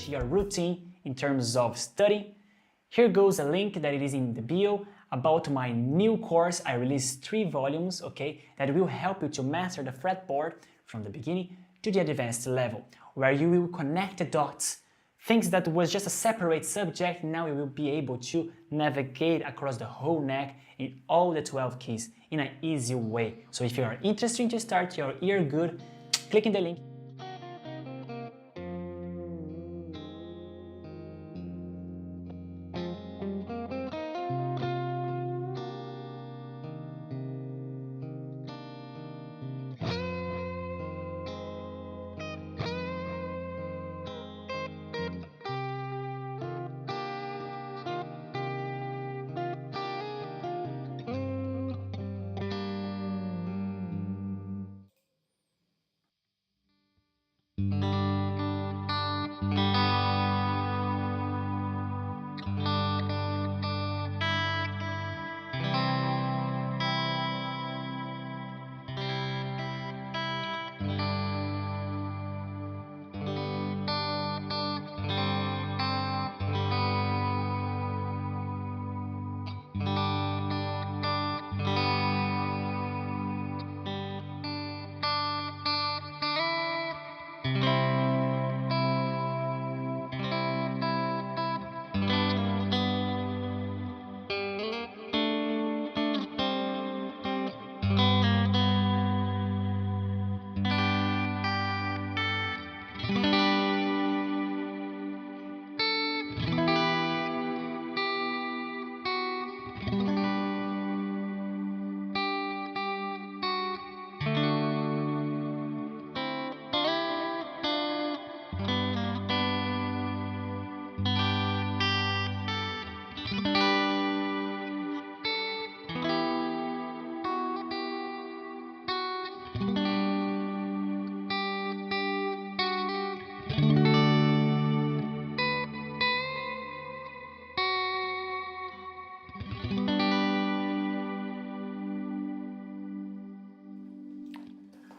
Your routine in terms of study. Here goes a link that it is in the bio about my new course. I released 3 volumes, okay, that will help you to master the fretboard from the beginning to the advanced level, where you will connect the dots. Things that was just a separate subject, now you will be able to navigate across the whole neck in all the 12 keys in an easy way. So if you are interested to start your ear good, click in the link.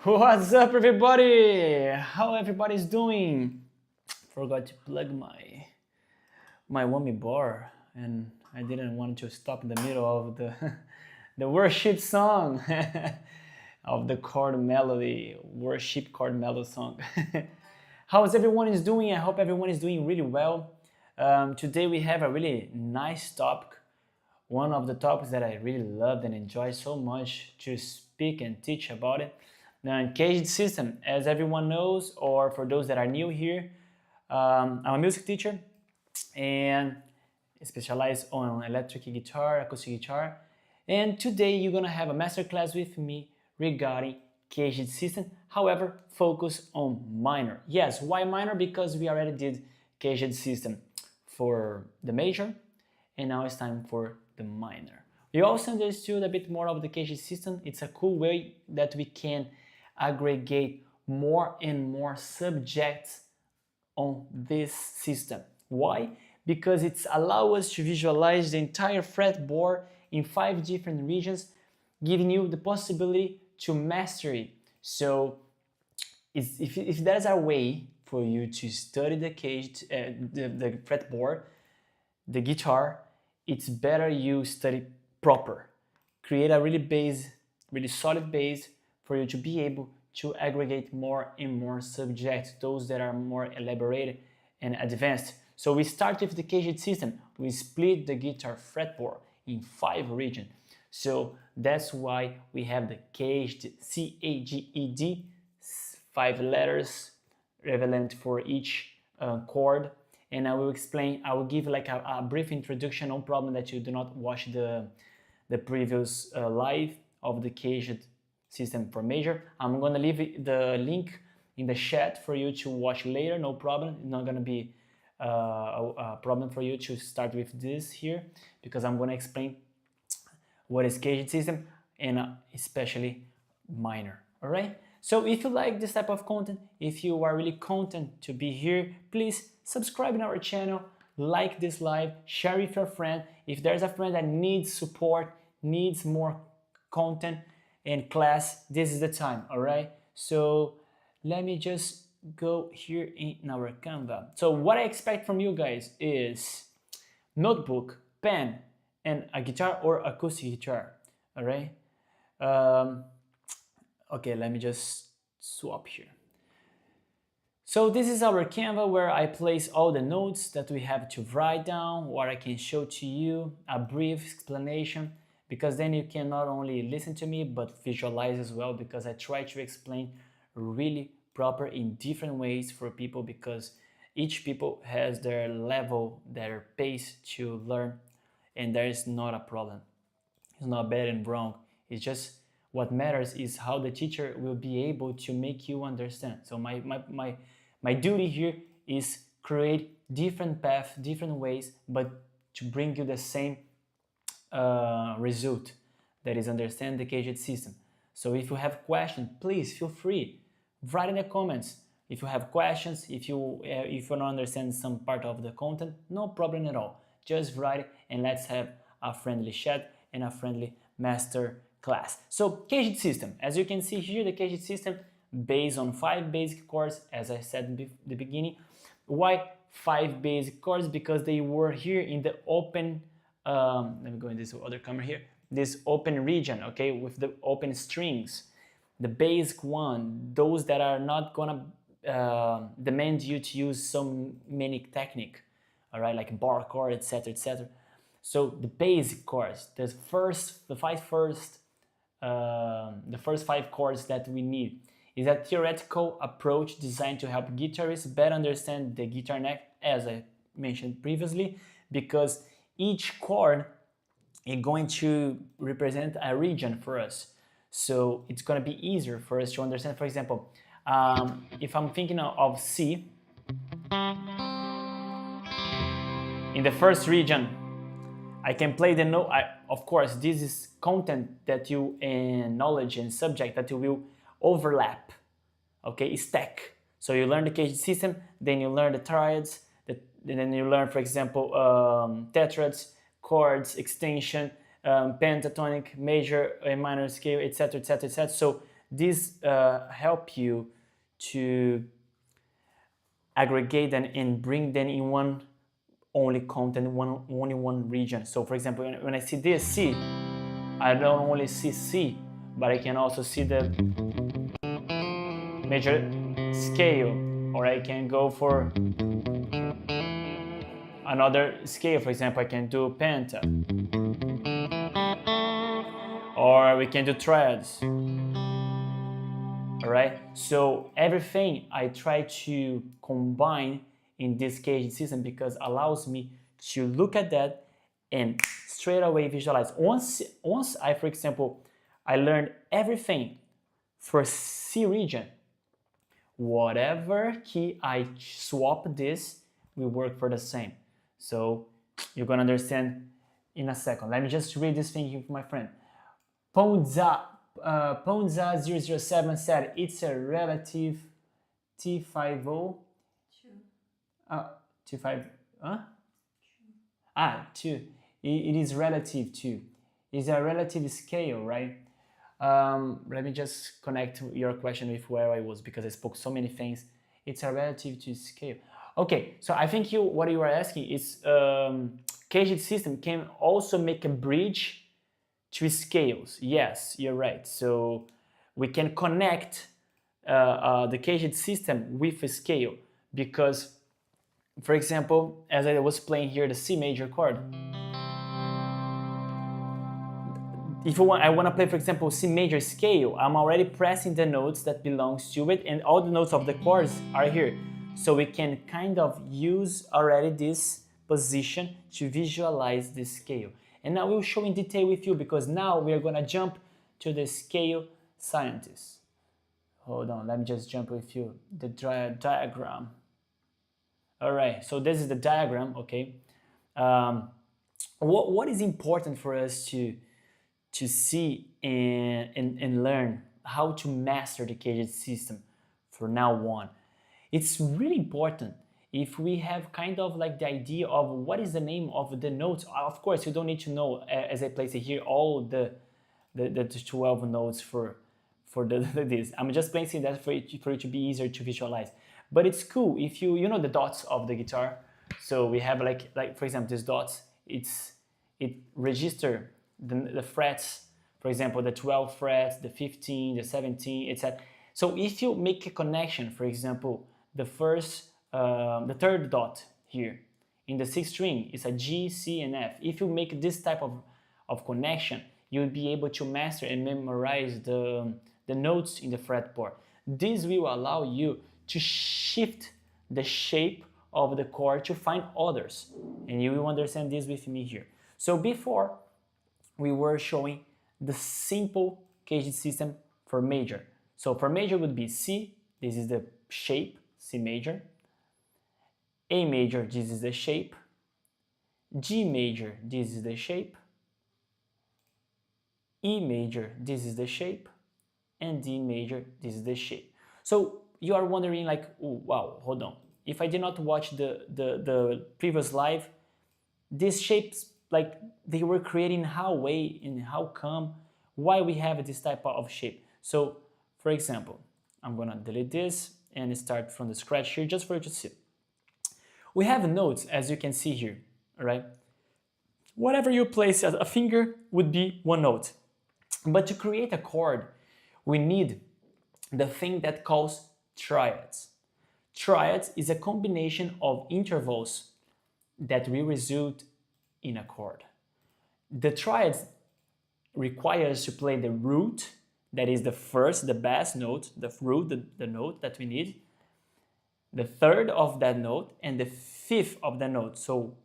What's up, everybody? How everybody's doing? Forgot to plug my 𝗏𝗏𝗏𝗏 and I didn't want to stop in the middle of the worship song of the chord melody, worship chord melody song. How's everyone is doing? I hope everyone is doing really well. Today we have a really nice topic, one of the topics that I really loved and enjoy so much to speak and teach about it. The CAGED system, as everyone knows, or for those that are new here, I'm a music teacher and specialize on electric guitar, acoustic guitar. And today you're gonna have a masterclass with me regarding CAGED system, however, focus on minor. Yes, why minor? Because we already did CAGED system for the major, and now it's time for the minor. We also understood a bit more of the CAGED system. It's a cool way that we can aggregate more and more subjects on this system. Why? Because it's allow us to visualize the entire fretboard in 5 different regions, giving you the possibility to master it. So if there's a way for you to study the the fretboard, the guitar, it's better you study proper. Create a really solid base for you to be able to aggregate more and more subjects, those that are more elaborated and advanced. So we start with the CAGED system. We split the guitar fretboard in 5 regions. So that's why we have the CAGED, CAGED, 5 letters relevant for each chord. And I will explain, I will give like a brief introduction, no problem that you do not watch the previous live of the CAGED system for major. I'm gonna leave the link in the chat for you to watch later, no problem. It's not gonna be a problem for you to start with this here, because I'm gonna explain what is CAGED system and especially minor, all right? So if you like this type of content, if you are really content to be here, please subscribe in our channel, like this live, share with your friend. If there's a friend that needs support, needs more content and class, this is the time, all right? So let me just go here in our Canva. So what I expect from you guys is notebook, pen, and a guitar or acoustic guitar, all right? Okay, let me just swap here. So this is our Canva where I place all the notes that we have to write down, or I can show to you a brief explanation, because then you can not only listen to me but visualize as well, because I try to explain really proper in different ways for people, because each people has their level, their pace to learn, and there is not a problem. It's not bad and wrong. It's just what matters is how the teacher will be able to make you understand. So my duty here is create different paths, different ways, but to bring you the same result, that is understand the CAGED system. So if you have questions, please feel free, write in the comments. If you have questions, if you don't understand some part of the content, no problem at all. Just write it and let's have a friendly chat and a friendly master class. So CAGED system, as you can see here, the CAGED system based on 5 basic chords, as I said in the beginning. Why 5 basic chords? Because they were here in the open, let me go in this other camera here, this open region, okay, with the open strings. The basic one, those that are not gonna demand you to use so many technique, all right, like bar chord, etc., etc. So the basic chords, the first 5 chords that we need is a theoretical approach designed to help guitarists better understand the guitar neck, as I mentioned previously, because each chord is going to represent a region for us. So it's going to be easier for us to understand. For example, if I'm thinking of C, in the first region, I can play the note. Of course, this is content that you and knowledge and subject that you will overlap, okay, stack. So you learn the CAGED system, then you learn the triads, then you learn, for example, tetrads, chords, extension, pentatonic, major and minor scale, etc., etc., etc. So this help you to aggregate them and bring them in one only content, only one region. So for example, when I see this C, I don't only see C, but I can also see the major scale, or I can go for another scale. For example, I can do penta, or we can do triads. All right, so everything I try to combine in this CAGED system, because allows me to look at that and straight away visualize. Once I, for example, I learned everything for C region, whatever key I swap this will work for the same. So you're gonna understand in a second. Let me just read this thing here for my friend. 𝗍𝗲𝗁007 said it's a relative T50. 2. 2. It is relative to. It's a relative scale, right? Let me just connect your question with where I was because I spoke so many things. It's a relative to scale. Okay, so I think what you are asking is CAGED system can also make a bridge to scales. Yes, you're right. So we can connect the CAGED system with a scale because, for example, as I was playing here the C major chord, if I want to play, for example, C major scale, I'm already pressing the notes that belongs to it, and all the notes of the chords are here. So we can kind of use already this position to visualize the scale. And now we'll show in detail with you because now we are going to jump to the scale scientists. Hold on, let me just jump with you. The diagram. All right, so this is the diagram, okay? What is important for us to see and learn how to master the CAGED system from now on? It's really important if we have kind of like the idea of what is the name of the notes. Of course, you don't need to know, as I place it here, all the 12 notes for this. I'm just placing that for it to be easier to visualize. But it's cool if you know the dots of the guitar. So we have like for example, these dots. It register the frets. For example, the 12 frets, the 15, the 17, etc. So if you make a connection, for example, the third dot here in the 6th string is a G, C, and F. If you make this type of connection, you'll be able to master and memorize the notes in the fretboard. This will allow you to shift the shape of the chord to find others, and you will understand this with me here. So before we were showing the simple CAGED system for major. So for major would be C, this is the shape, C major. A major, this is the shape. G major, this is the shape. E major, this is the shape. And D major, this is the shape. So you are wondering like, oh, wow, hold on. If I did not watch the previous live, these shapes, like they were creating how way and how come, why we have this type of shape. So for example, I'm gonna delete this and start from the scratch here just for you to see. We have notes, as you can see here, all right? Whatever you place as a finger would be one note. But to create a chord, we need the thing that calls triads. Triads is a combination of intervals that will result in a chord. The triads require us to play the root, that is the first, the bass note, the root, the note that we need, the third of that note, and the fifth of the note. So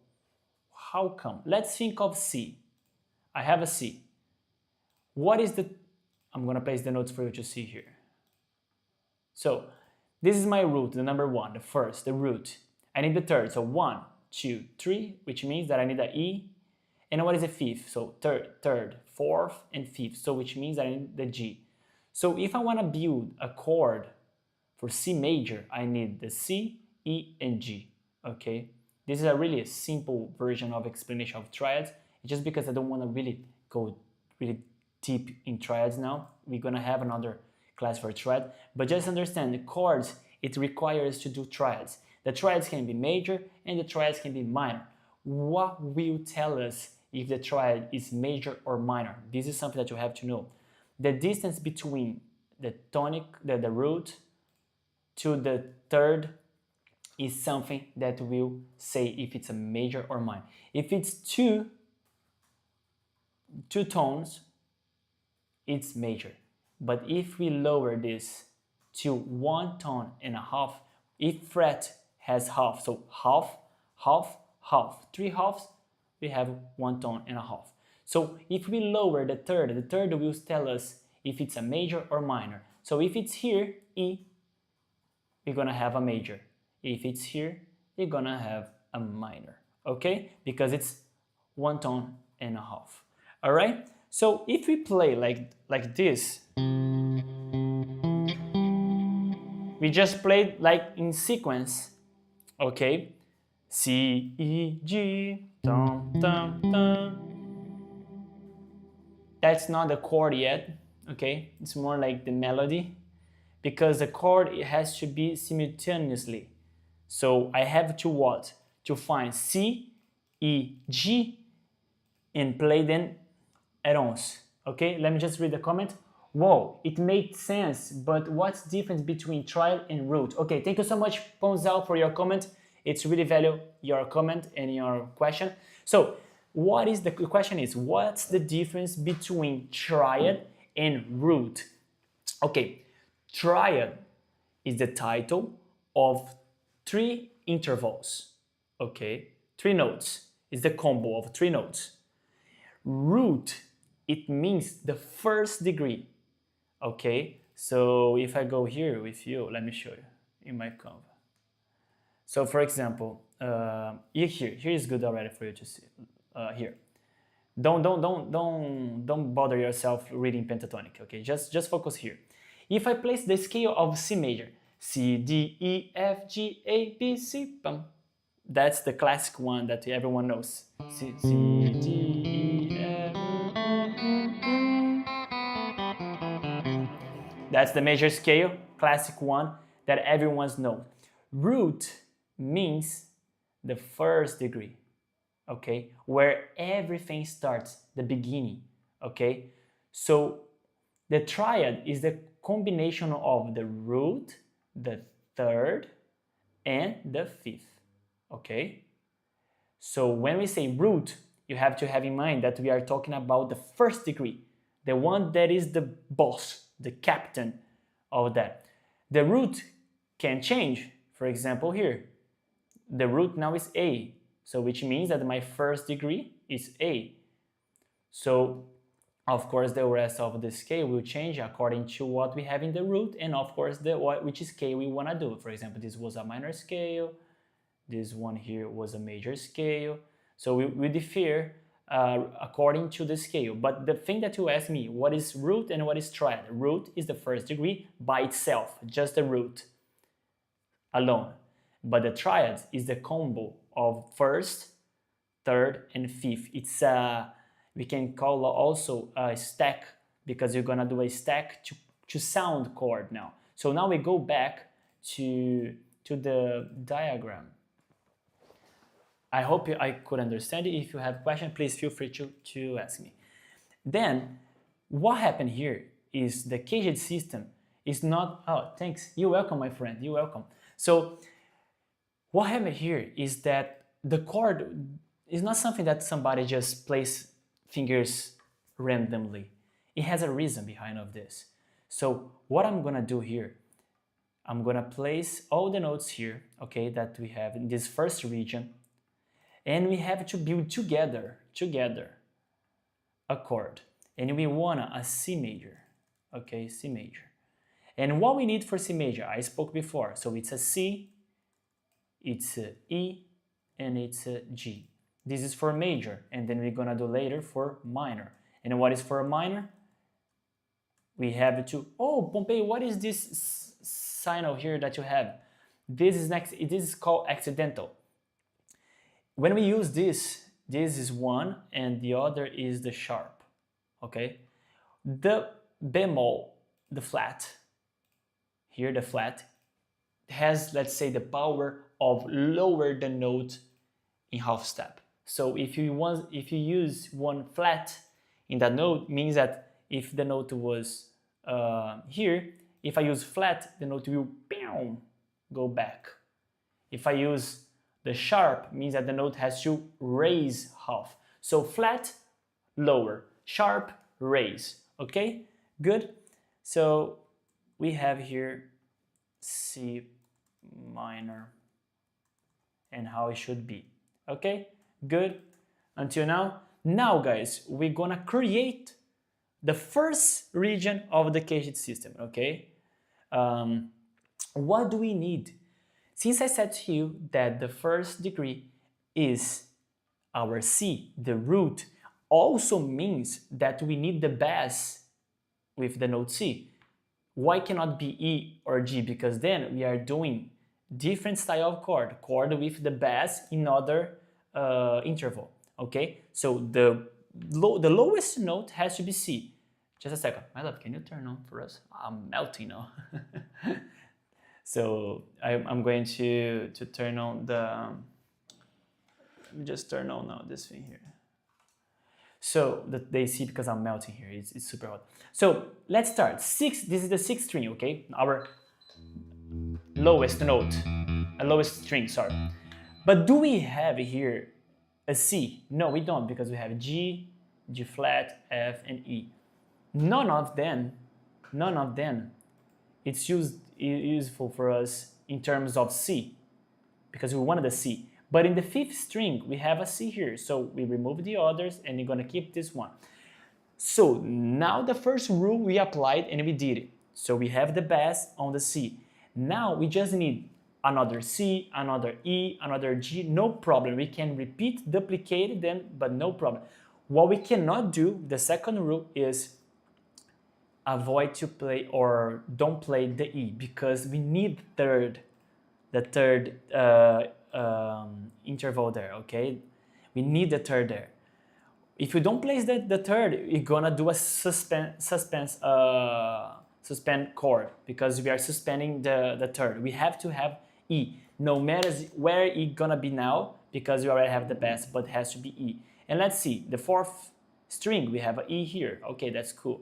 how come? Let's think of C. I have a C. What is the... I'm going to place the notes for you to see here. So this is my root, the number 1, the first, the root. I need the third, so 1, 2, 3, which means that I need an E. And what is the fifth? So third, fourth, and fifth, so which means that I need the G. So if I want to build a chord for C major, I need the C, E, and G, okay? This is a really simple version of explanation of triads, just because I don't want to really go really deep in triads now. We're going to have another class for triad, but just understand the chords, it requires to do triads. The triads can be major and the triads can be minor. What will tell us if the triad is major or minor? This is something that you have to know. The distance between the tonic, the root, to the third is something that will say if it's a major or minor. If it's two tones, it's major. But if we lower this to 1 tone and a half, if fret has half, so half, half, half, 3 halves, we have 1 tone and a half. So if we lower the third will tell us if it's a major or minor. So if it's here, E, we're gonna have a major. If it's here, you're gonna have a minor, okay? Because it's 1 tone and a half. All right? So if we play like this, we just played like in sequence, okay? C, E, G, dum, dum, dum. That's not the chord yet, okay? It's more like the melody, because the chord, it has to be simultaneously. So I have to what? To find C, E, G, and play them at once. Okay, let me just read the comment. Whoa, it made sense, but what's the difference between triad and root? Okay, thank you so much, Ponzal, for your comment. It's really value your comment and your question. So, what is the question is, what's the difference between triad and root? Okay, triad is the title of 3 intervals. Okay, 3 notes. It's the combo of 3 notes. Root, it means the first degree. Okay, so if I go here with you, let me show you in my Canva. So for example, here is good already for you to see. Here, don't bother yourself reading pentatonic. Okay, just focus here. If I place the scale of C major, C, D, E, F, G, A, B, C, bum. That's the classic one that everyone knows. C, D, E, F. That's the major scale, classic one that everyone knows. Root means the first degree, okay, where everything starts, the beginning, okay? So the triad is the combination of the root, the third, and the fifth, okay? So when we say root, you have to have in mind that we are talking about the first degree, the one that is the boss, the captain of that. The root can change. For example, here, the root now is A, so which means that my first degree is A. So, of course, the rest of the scale will change according to what we have in the root, and of course, which scale we want to do. For example, this was a minor scale, this one here was a major scale. So we differ according to the scale. But the thing that you ask me, what is root and what is triad? Root is the first degree by itself, just the root alone. But the triad is the combo of first, third, and fifth. It's we can call also a stack, because you're gonna do a stack to sound chord now. So now we go back to the diagram. I hope I could understand it. If you have questions, please feel free to ask me. Then, what happened here is the CAGED system is not, oh, thanks, you're welcome, my friend, you're welcome. So, what happened here is that the chord is not something that somebody just plays fingers randomly. It has a reason behind of this. So, what I'm gonna do here, I'm gonna place all the notes here, okay, that we have in this first region, and we have to build together a chord. And we want a C major, okay, C major. And what we need for C major, I spoke before. So it's a C, it's a E, and it's a G. This is for major, and then we're gonna do later for minor. And what is for minor? We have to, oh, Pompey, what is this signal here that you have? This is called accidental. When we use this is one and the other is the sharp, okay? The bemol, the flat, here the flat, has, let's say, the power of lower the note in half step. So if you use one flat in that note, means that if the note was here, if I use flat, the note will go back. If I use the sharp, means that the note has to raise half. So flat, lower, sharp, raise. Okay, good. So we have here C minor and how it should be. Okay, good. Until now. Now, guys, we're gonna create the first region of the CAGED system. Okay, what do we need? Since I said to you that the first degree is our C, the root, also means that we need the bass with the note C. Why cannot be E or G? Because then we are doing different style of chord with the bass in other interval, okay? So the lowest note has to be C. Just a second. My love, can you turn on for us? I'm melting now. So I'm going to turn on the, let me just turn on now this thing here. So that they see because I'm melting here, it's super hot. So let's start. This is the sixth string, okay? Our lowest note, lowest string, sorry. But do we have here a C? No, we don't, because we have G, G flat, F, and E. None of them, it's useful for us in terms of C, because we wanted a C. But in the fifth string, we have a C here, so we remove the others and we're gonna keep this one. So now the first rule we applied and we did it. So we have the bass on the C. Now we just need another C, another E, another G, no problem. We can repeat, duplicate them, but no problem. What we cannot do, the second rule, is avoid to play or don't play the E, because we need the third interval there, okay? We need the third there. If you don't place the third, you're gonna do a suspend chord, because we are suspending the third. We have to have E, no matter where it's gonna be now, because we already have the bass, but it has to be E. And let's see, the fourth string, we have an E here. Okay, that's cool.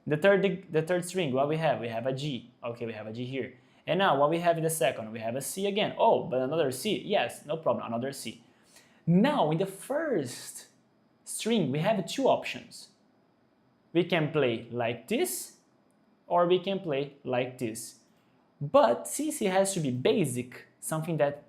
The third string, what we have? We have a G. Okay, we have a G here. And now what we have in the second? We have a C again. Oh, but another C. Yes, no problem, another C. Now in the first string, we have two options. We can play like this, or we can play like this. But since it has to be basic, something that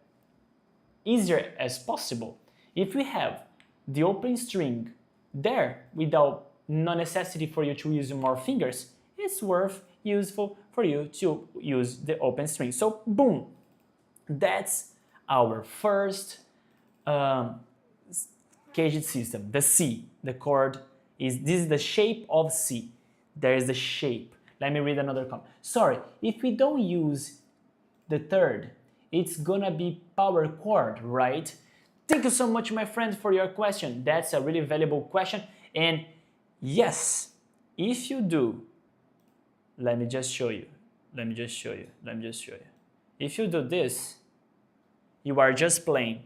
easier as possible, if we have the open string there without no necessity for you to use more fingers, it's useful for you to use the open string. So boom, that's our first CAGED system. The C, the chord this is the shape of C. There is the shape. Let me read another comment. Sorry, if we don't use the third, it's gonna be power chord, right? Thank you so much, my friend, for your question. That's a really valuable question. And yes, if you do, let me just show you. If you do this, you are just playing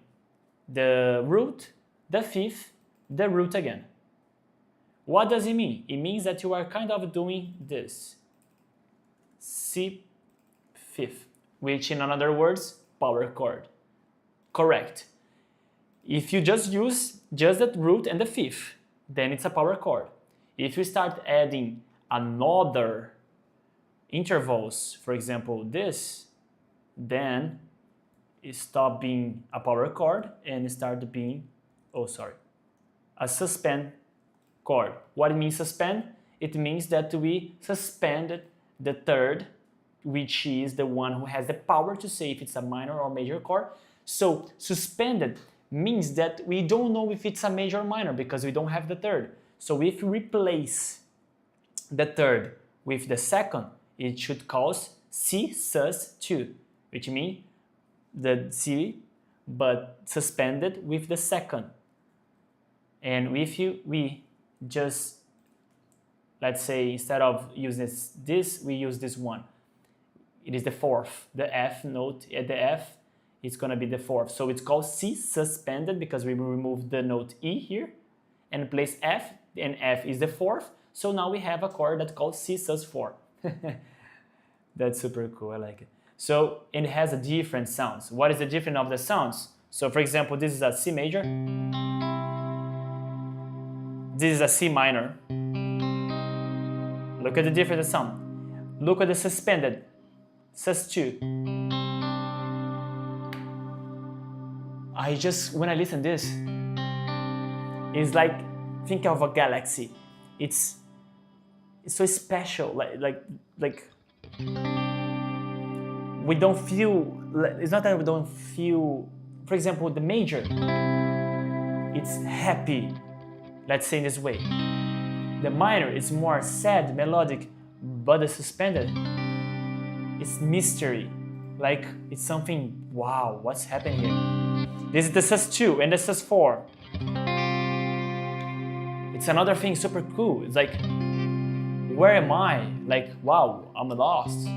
the root, the fifth, the root again. What does it mean? It means that you are kind of doing this. C fifth, which in other words, power chord. Correct. If you just use just the root and the fifth, then it's a power chord. If you start adding another intervals, for example this, then it stops being a power chord and it starts being, a suspend chord. What it means suspend? It means that we suspended the third, which is the one who has the power to say if it's a minor or major chord. So suspended means that we don't know if it's a major or minor because we don't have the third. So if we replace the third with the second, it should cause C sus 2, which means the C but suspended with the second. And we just, let's say, instead of using this, we use this one. It is the fourth, the F note at the F, it's gonna be the fourth. So it's called C suspended because we remove the note E here and place F, and F is the fourth. So now we have a chord that's called C sus 4. That's super cool, I like it. So it has a different sounds. What is the difference of the sounds? So for example, this is a C major. This is a C minor. Look at the different sound. Look at the suspended, sus 2. When I listen to this, it's like, think of a galaxy. It's so special, like we don't feel, it's not that we don't feel, for example, the major, it's happy, let's say in this way. The minor is more sad, melodic, but the suspended, it's mystery. Like it's something, wow, what's happening here? This is the sus2 and the sus4. It's another thing super cool. It's like, where am I? Like, wow, I'm lost.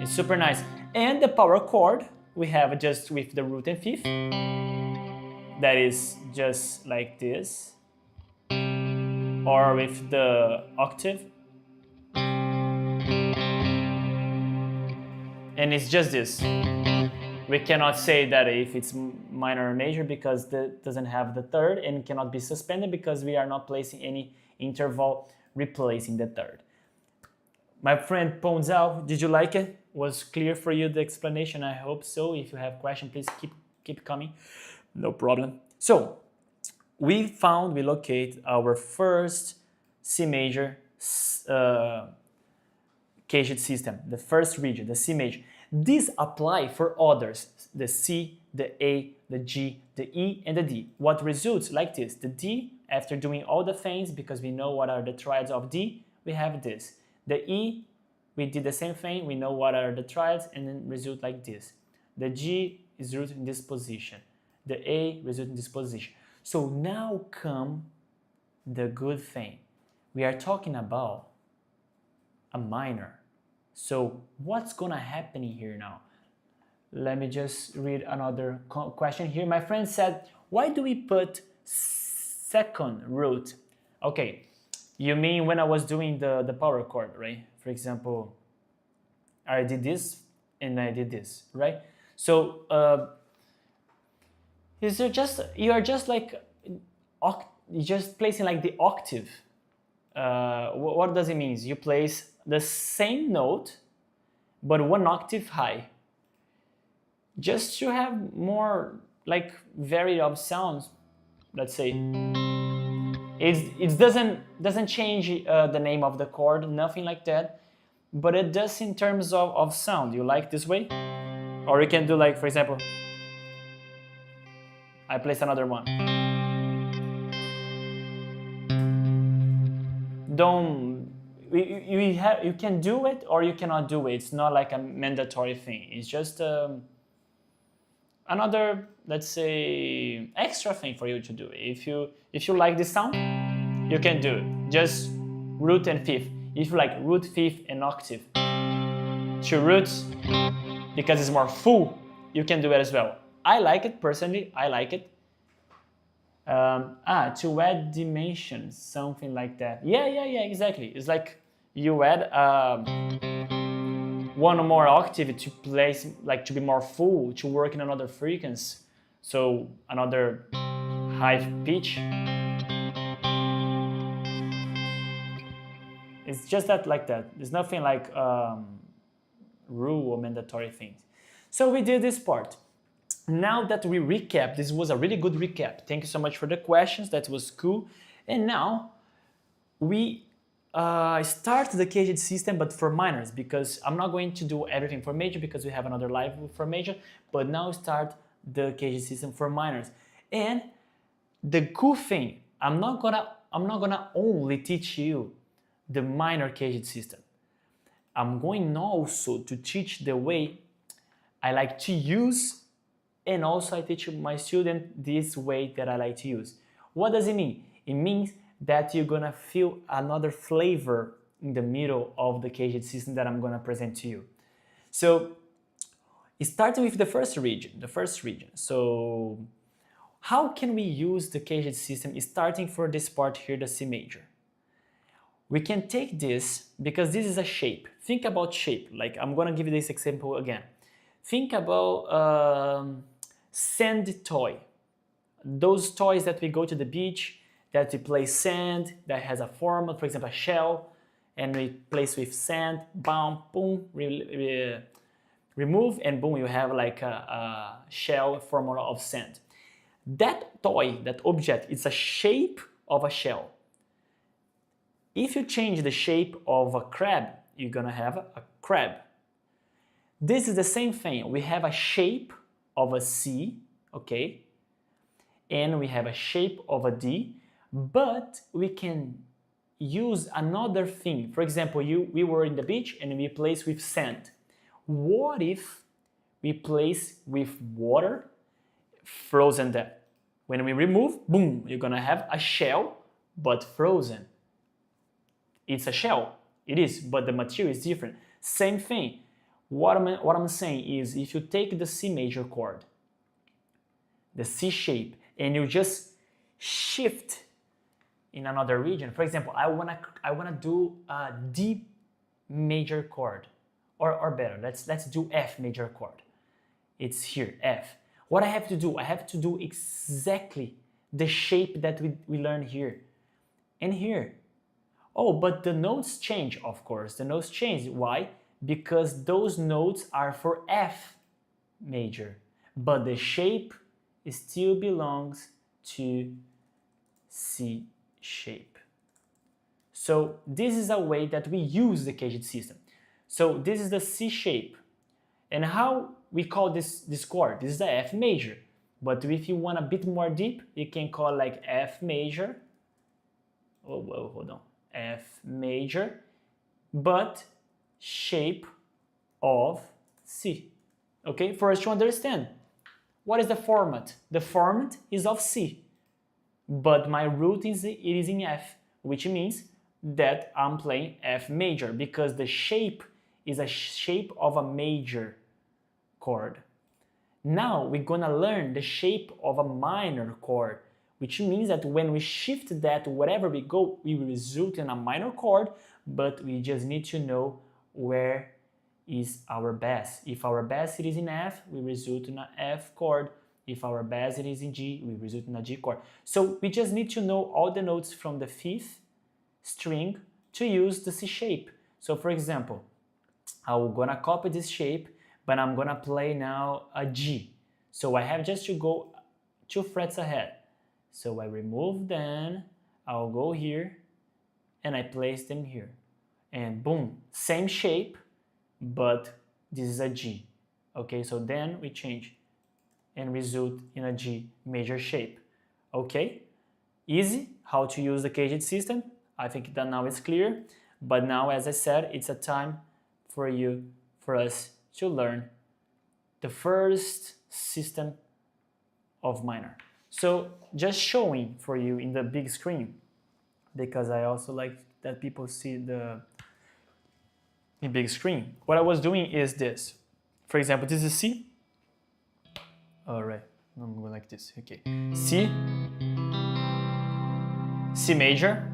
It's super nice. And the power chord we have just with the root and fifth. That is just like this. Or with the octave. And it's just this. We cannot say that if it's minor or major because it doesn't have the third, and cannot be suspended because we are not placing any interval replacing the third. My friend 𝗏𝗀𝗀𝗃, did you like it? Was clear for you the explanation? I hope so. If you have questions, please keep coming. No problem. So we locate our first C major CAGED system, the first region, the C major. These apply for others, the C, the A, the G, the E, and the D. What results like this? The D, after doing all the things, because we know what are the triads of D, we have this. The E, we did the same thing, we know what are the triads, and then result like this. The G is rooted in this position. The A results in this position. So now come the good thing. We are talking about a minor. So what's gonna happen here now? Let me just read another question here. My friend said, why do we put second root? Okay, you mean when I was doing the power chord, right? For example, I did this and I did this, right? So you are just like you're just placing like the octave. What does it mean? You place the same note but one octave high, just to have more like variety of sounds. Let's say it doesn't change the name of the chord, nothing like that, but it does in terms of sound. You like this way? Or you can do like, for example, I place another one. You can do it or you cannot do it. It's not like a mandatory thing. It's just another, let's say, extra thing for you to do. If you like this sound, you can do it. Just root and fifth. If you like root, fifth, and octave, two roots, because it's more full, you can do it as well. I like it personally. I like it. To add dimensions, something like that. Yeah, exactly. It's like you add one more octave to place, like to be more full, to work in another frequency. So another high pitch. It's just that like that. There's nothing like rule or mandatory things. So we did this part. Now that we recap, this was a really good recap. Thank you so much for the questions. That was cool. And now we start the CAGED system, but for minors, because I'm not going to do everything for major because we have another live for major. But now start the CAGED system for minors. And the cool thing, I'm not gonna only teach you the minor CAGED system. I'm going also to teach the way I like to use, and also I teach my student this way that I like to use. What does it mean? It means that you're gonna feel another flavor in the middle of the CAGED system that I'm gonna present to you. So, starting with the first region. So, how can we use the CAGED system starting for this part here, the C major? We can take this, because this is a shape. Think about shape, like I'm gonna give you this example again. Think about sand toy. Those toys that we go to the beach, that we play sand, that has a form, for example, a shell, and we place with sand, boom, boom, remove, and boom, you have like a shell formula of sand. That toy, that object, it's a shape of a shell. If you change the shape of a crab, you're gonna have a crab. This is the same thing. We have a shape of a C, okay? And we have a shape of a D. But we can use another thing. For example, we were in the beach and we place with sand. What if we place with water, frozen that? When we remove, boom, you're gonna have a shell, but frozen. It's a shell, it is, but the material is different. Same thing. What I'm saying is, if you take the C major chord, the C shape, and you just shift in another region. For example, I wanna do a D major chord, or better, let's do F major chord. It's here, F. What I have to do? I have to do exactly the shape that we learned here and here. Oh, but the notes change, of course. The notes change. Why? Because those notes are for F major, but the shape still belongs to C shape. So this is a way that we use the CAGED system. So this is the C shape. And how we call this chord? This is the F major. But if you want a bit more deep, you can call like F major. Oh, well, hold on. F major, but shape of C. Okay, first to understand, what is the format? The format is of C, but my root is in F, which means that I'm playing F major because the shape is a shape of a major chord. Now we're gonna learn the shape of a minor chord, which means that when we shift that wherever we go, we will result in a minor chord, but we just need to know where is our bass. If our bass is in F, we result in an F chord. If our bass is in G, we result in a G chord. So we just need to know all the notes from the fifth string to use the C shape. So for example, I'm gonna copy this shape, but I'm gonna play now a G. So I have just to go 2 frets ahead. So I remove them, I'll go here, and I place them here. And boom, same shape, but this is a G. Okay, so then we change and result in a G major shape. Okay, easy how to use the CAGED system. I think that now it's clear. But now, as I said, it's a time for us to learn the first system of minor. So just showing for you in the big screen, because I also like that people see the big screen. What I was doing is this. For example, this is C. All right, I'm going like this. Okay, C, C major.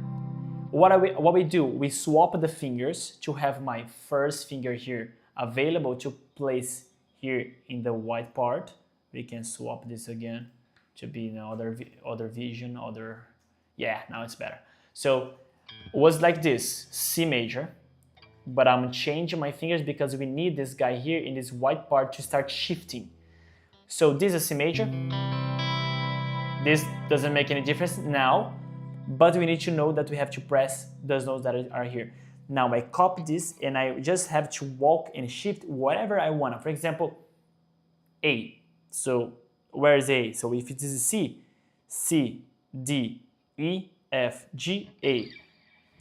What we do, we swap the fingers to have my first finger here available to place here in the white part. We can swap this again to be in other vision, yeah, now it's better. So it was like this, C major, but I'm changing my fingers because we need this guy here in this white part to start shifting. So this is C major. This doesn't make any difference now, but we need to know that we have to press those notes that are here. Now I copy this and I just have to walk and shift whatever I want. For example, A. So where is A? So if it is C, C, D, E, F, G, A.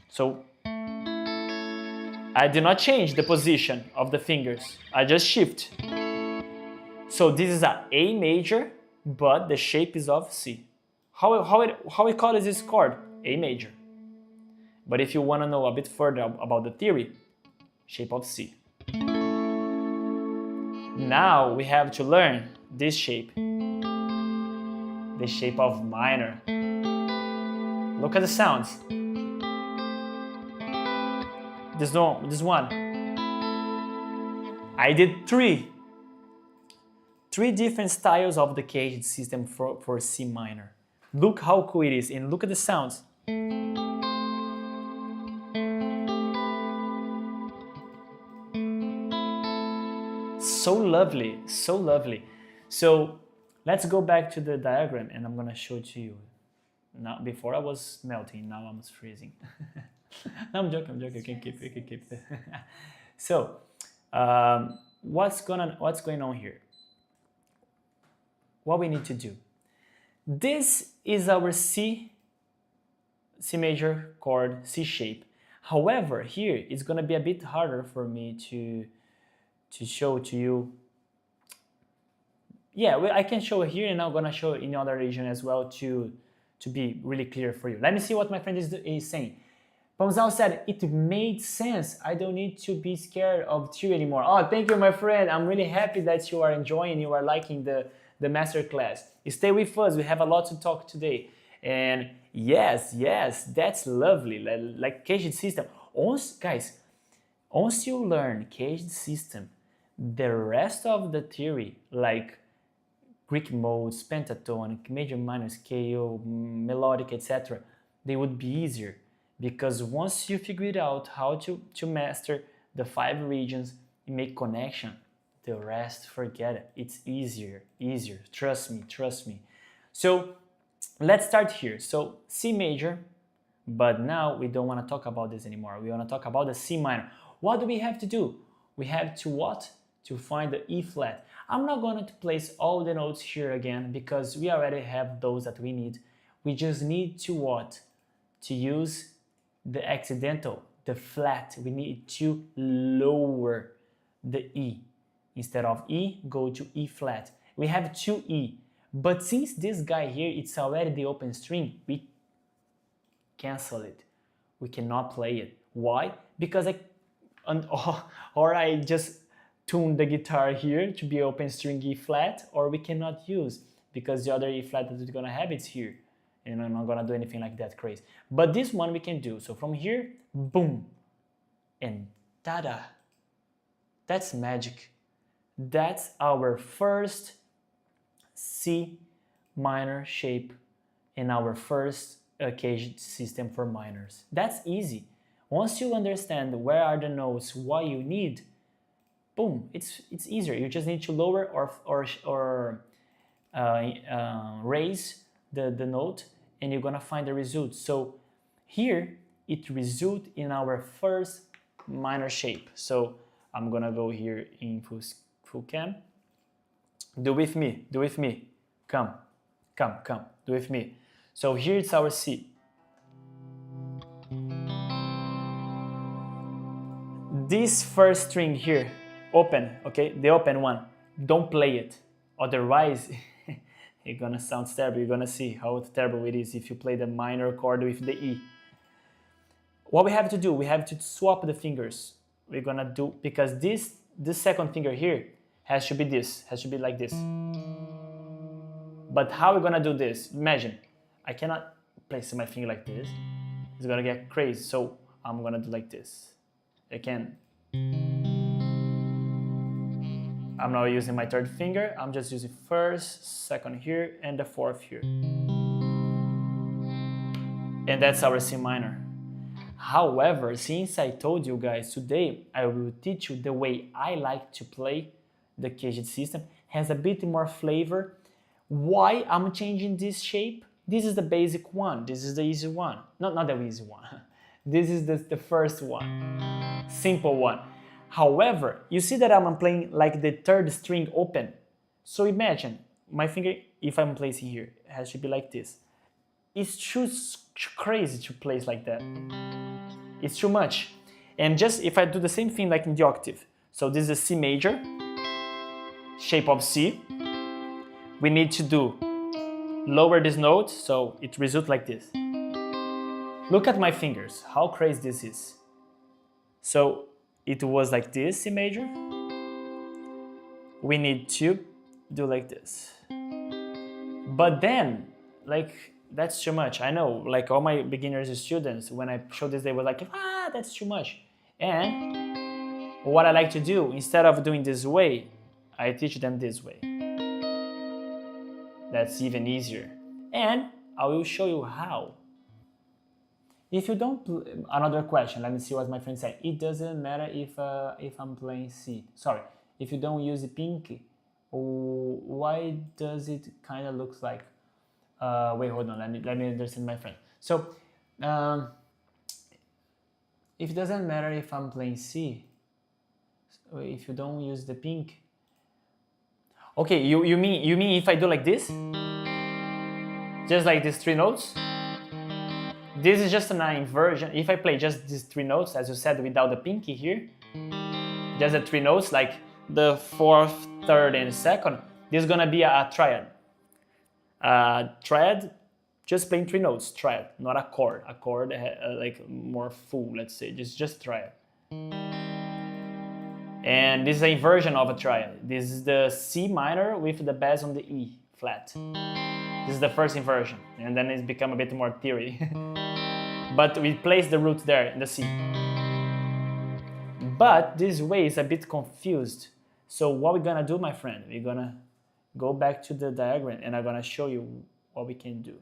So I did not change the position of the fingers. I just shift. So this is a A major, but the shape is of C. How we call this chord? A major. But if you want to know a bit further about the theory, shape of C. Now we have to learn this shape, the shape of minor. Look at the sounds. This one. I did three different styles of the CAGED system for C minor. Look how cool it is, and look at the sounds. So lovely, so lovely. So let's go back to the diagram and I'm gonna show it to you. Now, before I was melting, now I'm freezing. No, I'm joking, you can keep it. So, what's going on here? What we need to do. This is our C C major chord, C shape. However, here it's gonna be a bit harder for me to show to you. Yeah, well, I can show it here, and I'm gonna show it in the other region as well to be really clear for you. Let me see what my friend is saying. Ponzal said, it made sense. I don't need to be scared of theory anymore. Oh, thank you, my friend. I'm really happy that you are enjoying, you are liking the masterclass. Stay with us. We have a lot to talk today. And yes, that's lovely. Like CAGED system. Guys, once you learn CAGED system, the rest of the theory, like Greek modes, pentatonic, major minor scale, melodic, etc., they would be easier. Because once you figure it out how to master the 5 regions and make connection, the rest, forget it. It's easier. Trust me. So let's start here. So C major, but now we don't want to talk about this anymore. We want to talk about the C minor. What do we have to do? We have to what? To find the E flat. I'm not going to place all the notes here again because we already have those that we need. We just need to what? To use the accidental, the flat. We need to lower the E. Instead of E, go to E flat. We have 2 E. But since this guy here, it's already the open string, we cancel it. We cannot play it. Why? Because I just tuned the guitar here to be open string E flat, or we cannot use because the other E flat that we're gonna have it's here. And I'm not gonna do anything like that crazy. But this one we can do. So from here, boom, and tada. That's magic. That's our first C minor shape in our first CAGED system for minors. That's easy. Once you understand where are the notes, what you need, boom, it's easier. You just need to lower or raise the note, and you're gonna find the result. So here it result in our first minor shape. So I'm gonna go here in full cam. Do with me. Come, do with me. So here it's our C. This first string here, open, okay, the open one, don't play it. Otherwise, it's gonna sound terrible. You're gonna see how terrible it is if you play the minor chord with the E. What we have to do, we have to swap the fingers. We're gonna do, because this second finger here has to be like this. But how we're gonna do this? Imagine, I cannot place my finger like this. It's gonna get crazy, so I'm gonna do like this. I'm not using my third finger, I'm just using first, second here, and the fourth here. And that's our C minor. However, since I told you guys today, I will teach you the way I like to play the CAGED system. Has a bit more flavor. Why I'm changing this shape? This is the basic one. This is the easy one. Not the easy one. This is the first one. Simple one. However, you see that I'm playing like the third string open. So imagine, my finger, if I'm placing here, it has to be like this. It's too crazy to place like that. It's too much. And just if I do the same thing like in the octave. So this is C major, shape of C. We need to do lower this note, so it results like this. Look at my fingers, how crazy this is. So it was like this, C major. We need to do like this. But then, like, that's too much. I know, like all my beginners and students, when I showed this, they were like, ah, that's too much. And what I like to do, instead of doing this way, I teach them this way. That's even easier. And I will show you how. If you don't, another question, let me see what my friend said. It doesn't matter if I'm playing C. Sorry, if you don't use the pinky, why does it kind of looks like? Wait, hold on, let me understand my friend. So, if it doesn't matter if I'm playing C, if you don't use the pink. Okay, you mean if I do like this? Just like these 3 notes? This is just an inversion. If I play just these three notes, as you said, without the pinky here, just the three notes, like the fourth, third, and second, this is gonna be a triad. Triad, just playing three notes, triad, not a chord. A chord like more full, let's say, just triad. And this is an inversion of a triad. This is the C minor with the bass on the E flat. This is the first inversion, and then it's become a bit more theory. But we place the root there in the C. But this way is a bit confused. So what we're gonna do, my friend, we're gonna go back to the diagram and I'm gonna show you what we can do.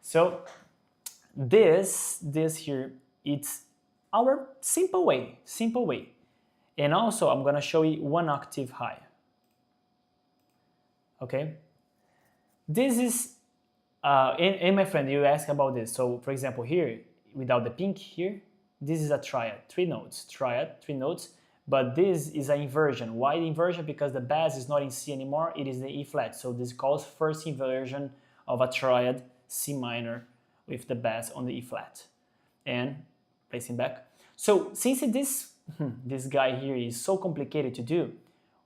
So this here, it's our simple way. And also I'm gonna show you one octave high. Okay? This is, and my friend, you ask about this. So for example here, without the pink here, this is a triad, three notes, triad, three notes, but this is an inversion. Why inversion? Because the bass is not in C anymore, it is in E flat. So this calls first inversion of a triad C minor with the bass on the E flat. And placing back. So since this guy here is so complicated to do,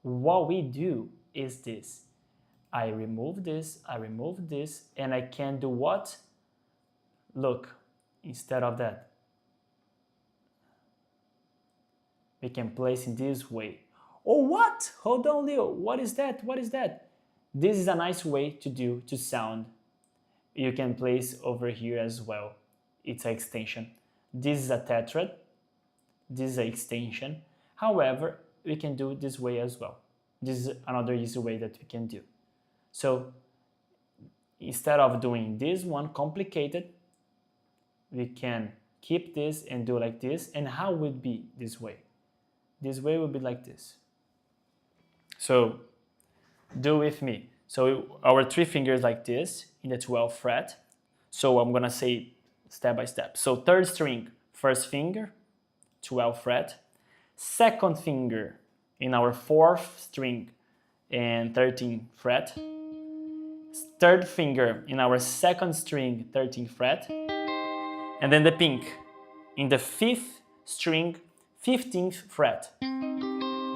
what we do is this. I remove this, and I can do what? Look, instead of that, we can place in this way. Oh, what? Hold on, Leo. What is that? What is that? This is a nice way to sound. You can place over here as well. It's an extension. This is a tetrad. This is an extension. However, we can do it this way as well. This is another easy way that we can do. So instead of doing this one complicated, we can keep this and do like this. And how would it be this way? This way would be like this. So do with me. So our three fingers like this in the 12th fret. So I'm gonna say step by step. So third string, first finger, 12th fret. Second finger in our 4th string and 13th fret. Third finger in our second string, 13th fret. And then the pink in the 5th string, 15th fret.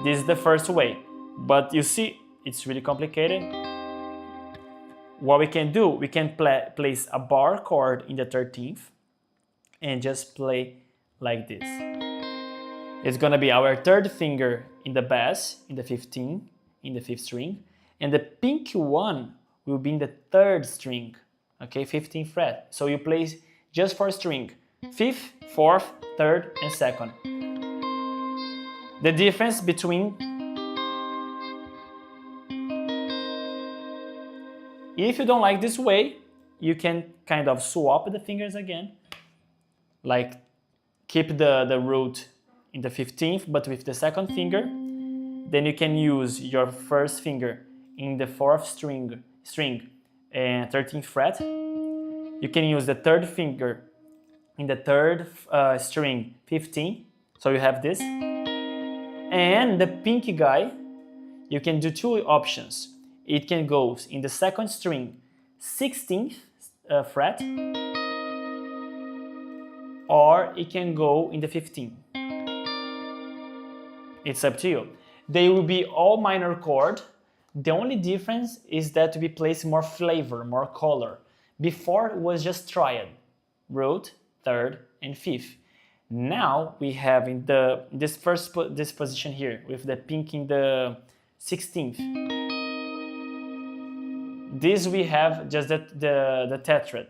This is the first way, but you see, it's really complicated. What we can do, we can place a bar chord in the 13th and just play like this. It's gonna be our third finger in the bass, in the 15th, in the 5th string, and the pink one will be in the 3rd string, okay, 15th fret. So you play just 4 string, 5th, 4th, 3rd, and 2nd. The difference between, if you don't like this way, you can kind of swap the fingers again, like keep the root in the 15th, but with the 2nd finger. Then you can use your first finger in the 4th string and 13th fret. You can use the 3rd finger in the 3rd string, 15. So you have this. And the pinky guy, you can do two options. It can go in the 2nd string, 16th fret, or it can go in the 15th. It's up to you. They will be all minor chord. The only difference is that we place more flavor, more color. Before it was just triad, root, 3rd, and 5th. Now we have in this position here with the pink in the 16th. This we have just the tetrad.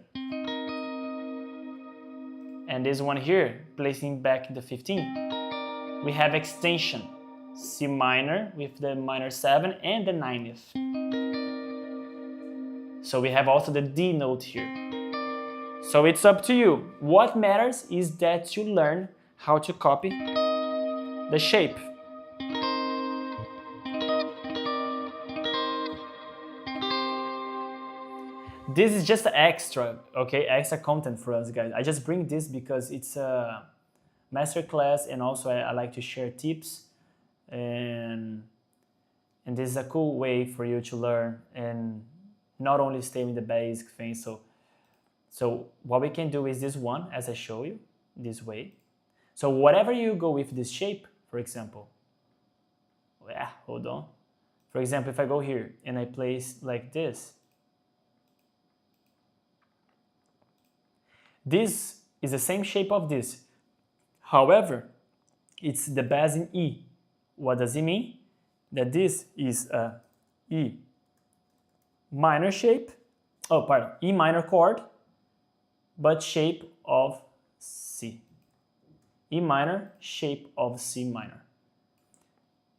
And this one here, placing back in the 15th. We have extension, C minor with the minor 7 and the 9th. So we have also the D note here. So it's up to you. What matters is that you learn how to copy the shape. This is just extra, okay, extra content for us guys. I just bring this because it's a masterclass, and also I like to share tips, and this is a cool way for you to learn and not only stay with the basic things. So what we can do is this one, as I show you, this way. So whatever you go with this shape, for example, hold on. For example, if I go here and I place like this is the same shape of this. However, it's the bass in E. What does it mean? That this is a E minor shape, E minor chord, but shape of C. E minor, shape of C minor.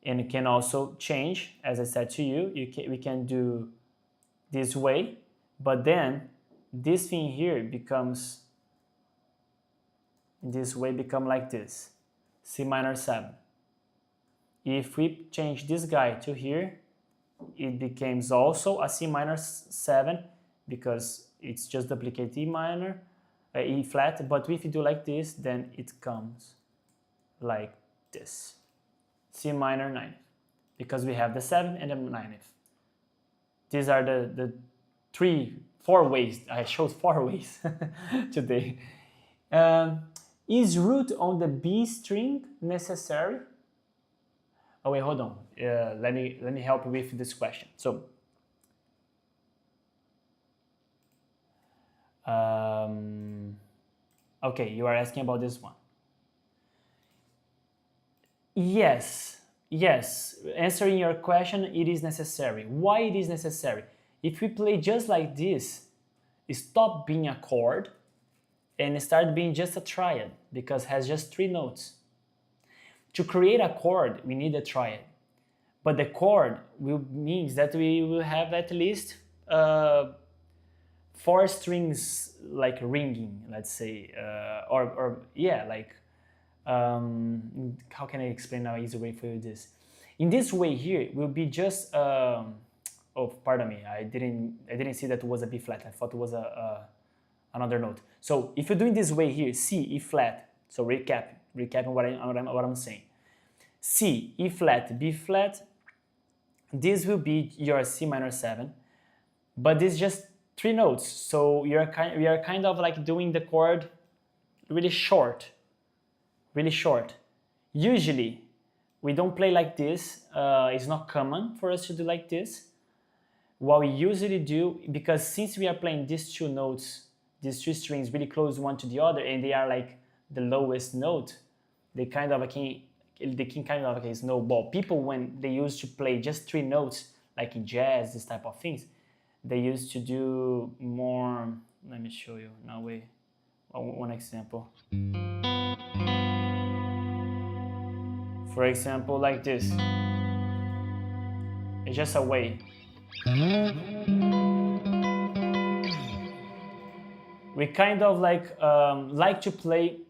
And it can also change, as I said to you, we can do this way, but then this thing here becomes, this way become like this, C minor 7. If we change this guy to here, it becomes also a C minor 7 because it's just duplicate E minor, E flat, but if you do like this, then it comes like this. C minor 9th, because we have the 7th and the 9th. These are the 4 ways. I showed 4 ways today. Is root on the B string necessary? Oh wait, hold on. Let me help with this question. So, okay, you are asking about this one. Yes, answering your question, it is necessary. Why it is necessary? If we play just like this, stop being a chord and start being just a triad, because it has just 3 notes. To create a chord, we need a triad. But the chord means that we will have at least 4 strings like ringing, let's say, how can I explain an easy way for you this? In this way here, it will be just, oh, pardon me, I didn't see that it was a B flat, I thought it was another note. So if you're doing this way here, C, E flat, so recapping what I'm saying. C, E flat, B flat, this will be your C minor 7, but this is just 3 notes, so we are kind of like doing the chord really short. Usually, we don't play like this. It's not common for us to do like this. What we usually do, because since we are playing these 2 notes, these 2 strings really close one to the other, and they are like the lowest note, they kind of can kind of like snowball. People, when they used to play just 3 notes, like in jazz, this type of things, they used to do more. Let me show you now. One example. For example, like this. It's just a way. We kind of like to play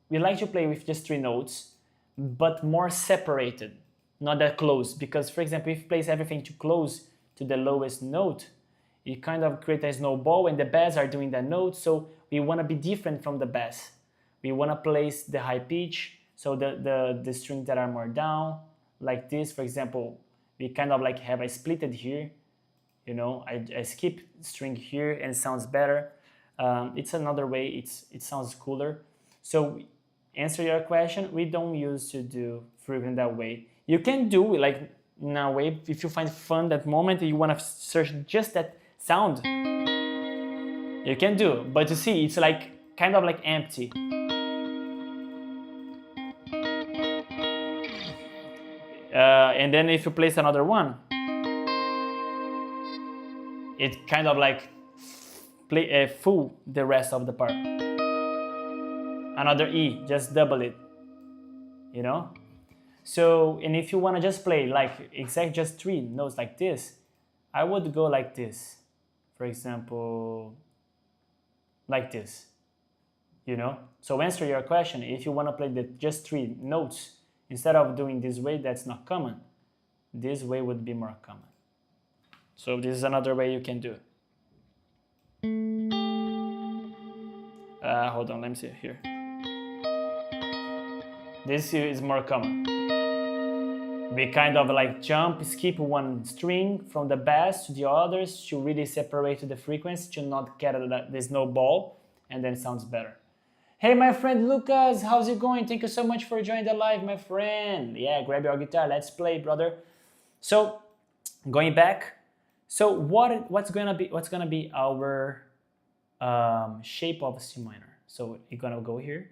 with just 3 notes, but more separated, not that close. Because, for example, if you place everything too close to the lowest note, it kind of creates a snowball, and the bass are doing that note, so we want to be different from the bass. We want to place the high pitch, so the strings that are more down, like this, for example, we kind of like have a splitted here, you know, I skip string here and it sounds better. It's another way, it sounds cooler. So answer your question, we don't use to do frequent that way. You can do like in a way, if you find fun that moment, you want to search just that sound, you can do, but you see, it's like kind of like empty. And then if you place another one, it kind of like full the rest of the part. Another E, just double it, you know? So, and if you want to just play like just 3 notes like this, I would go like this. For example, like this, you know? So answer your question, if you want to play just 3 notes, instead of doing this way, that's not common, this way would be more common. So this is another way you can do it. Hold on, let me see here. This is more common. We kind of like jump, skip one string from the bass to the others to really separate the frequency to not get the snowball, and then it sounds better. Hey, my friend Lucas, how's it going? Thank you so much for joining the live, my friend. Yeah, grab your guitar, let's play, brother. So, going back, so what's gonna be our shape of C minor? So you're gonna go here,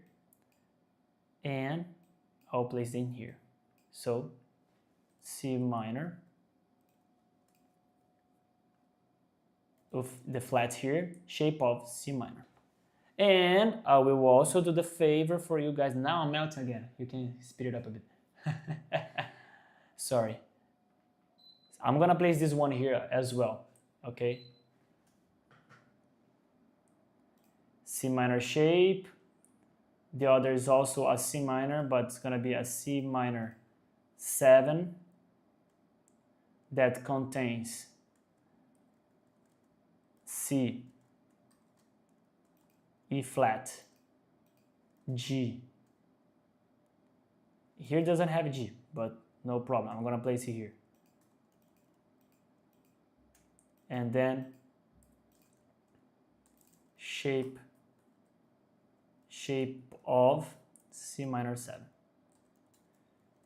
and I'll place it in here. So C minor with the flat here, shape of C minor. And I will also do the favor for you guys. Now I'm melting again. You can speed it up a bit. Sorry. I'm gonna place this one here as well, okay? C minor shape. The other is also a C minor, but it's gonna be a C minor 7 that contains C, E flat, G. Here doesn't have G, but no problem. I'm gonna place it here. And then shape of C minor 7.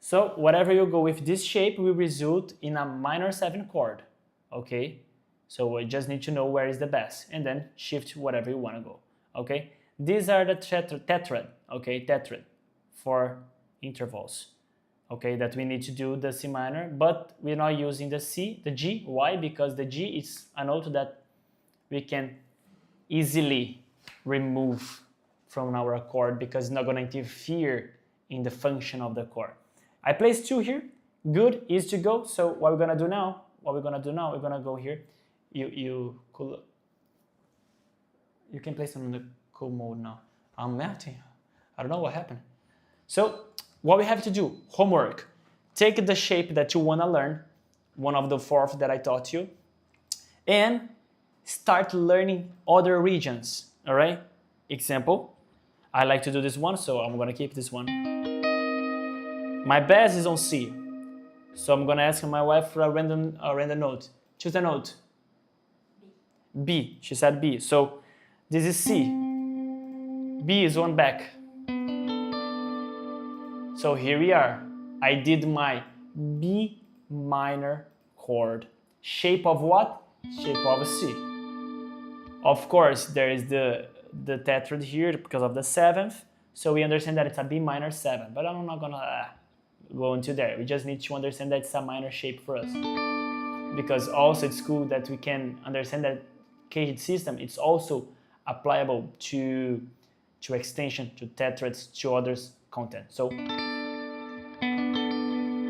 So whatever you go with this shape will result in a minor 7 chord, okay? So we just need to know where is the bass, and then shift whatever you want to go, okay? These are the tetrad, okay, tetrad for intervals, okay, that we need to do the C minor, but we're not using the C, the G. Why? Because the G is a note that we can easily remove from our chord because it's not going to interfere in the function of the chord. I placed 2 here, good, easy to go. So what we're gonna do now, we're gonna go here. You can place them in the cool mode now. I'm melting. I don't know what happened. So what we have to do, homework. Take the shape that you wanna learn, one of the 4 that I taught you, and start learning other regions, all right? Example, I like to do this one, so I'm gonna keep this one. My bass is on C, so I'm gonna ask my wife for a random note. Choose a note. B. She said B. So this is C. B is one back. So here we are. I did my B minor chord. Shape of what? Shape of C. Of course, there is the tetrad here because of the 7th. So we understand that it's a B minor 7, but I'm not gonna go into there. We just need to understand that it's a minor shape for us. Because also it's cool that we can understand that CAGED system, it's also applicable to extension, to tetrads, to others content. So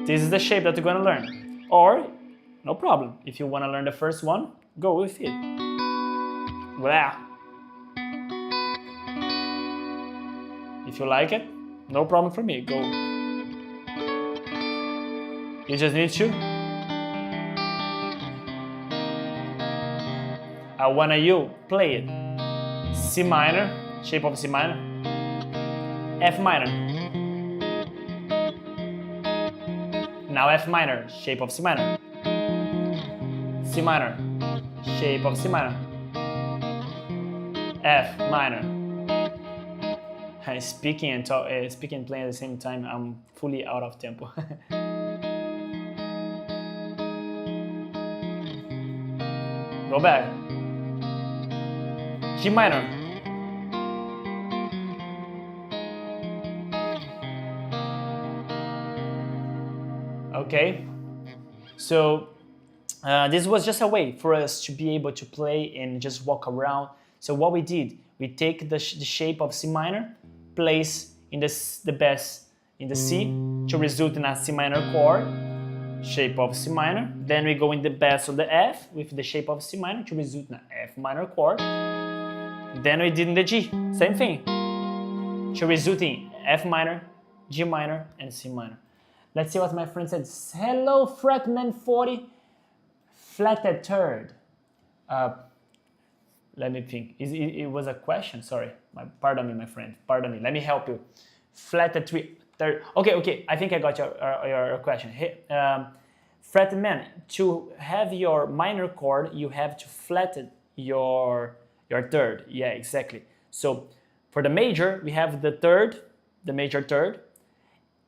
this is the shape that you're gonna learn. Or, no problem. If you wanna learn the first one, go with it. Wow. If you like it, no problem for me, go. You just need to. I want you play it. C minor, shape of C minor. F minor. Now F minor, shape of C minor. C minor, shape of C minor. F minor. Speaking and playing at the same time, I'm fully out of tempo. Go back. G minor. Okay, so this was just a way for us to be able to play and just walk around. So what we did, we take the shape of C minor, place in the bass in the C to result in a C minor chord, shape of C minor. Then we go in the bass of the F with the shape of C minor to result in an F minor chord. Then we did in the G, same thing, to result in F minor, G minor, and C minor. Let's see what my friend said. Hello, fretman 40, flatted third. Let me think. It was a question. Sorry. Pardon me, my friend. Pardon me. Let me help you. Flatted third. Okay, I think I got your question. Hey, fretman, to have your minor chord, you have to flatten your third. Yeah, exactly. So for the major, we have the third, the major third,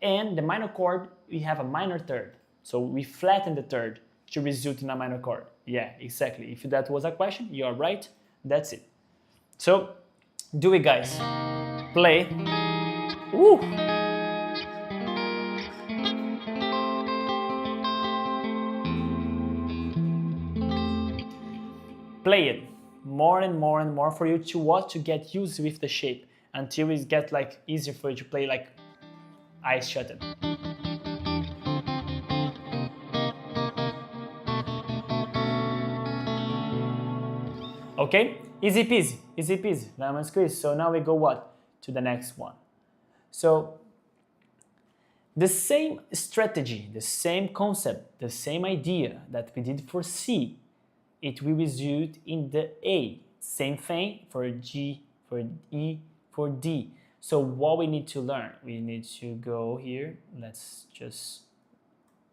and the minor chord, we have a minor third. So we flatten the third to result in a minor chord. Yeah, exactly. If that was a question, you are right. That's it. So do it, guys. Play. Woo! Play it more and more and more for you to get used with the shape until it gets like easier for you to play like eyes shut. Okay, easy peasy, lemon squeeze. So now we go what? To the next one. So the same strategy, the same concept, the same idea that we did for C, it will result in the A. Same thing for G, for E, for D. So what we need to learn, we need to go here. Let's just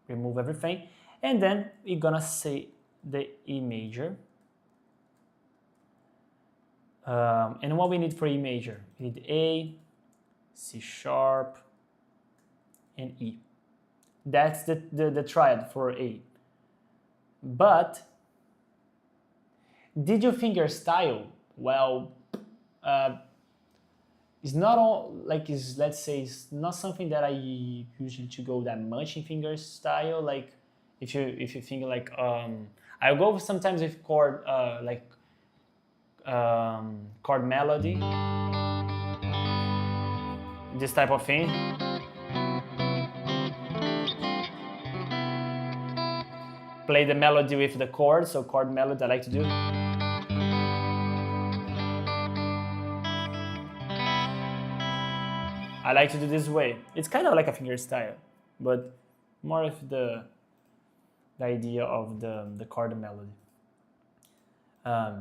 remove everything. And then we're gonna say the E major. And what we need for E major? We need A, C sharp, and E. That's the triad for A. But did you finger style? Well, it's not all like let's say it's not something that I usually to go that much in finger style. Like if you think like I go sometimes with chord like chord melody, this type of thing. Play the melody with the chord, so chord melody I like to do. I like to do this way. It's kind of like a finger style, but more of the idea of the chord melody.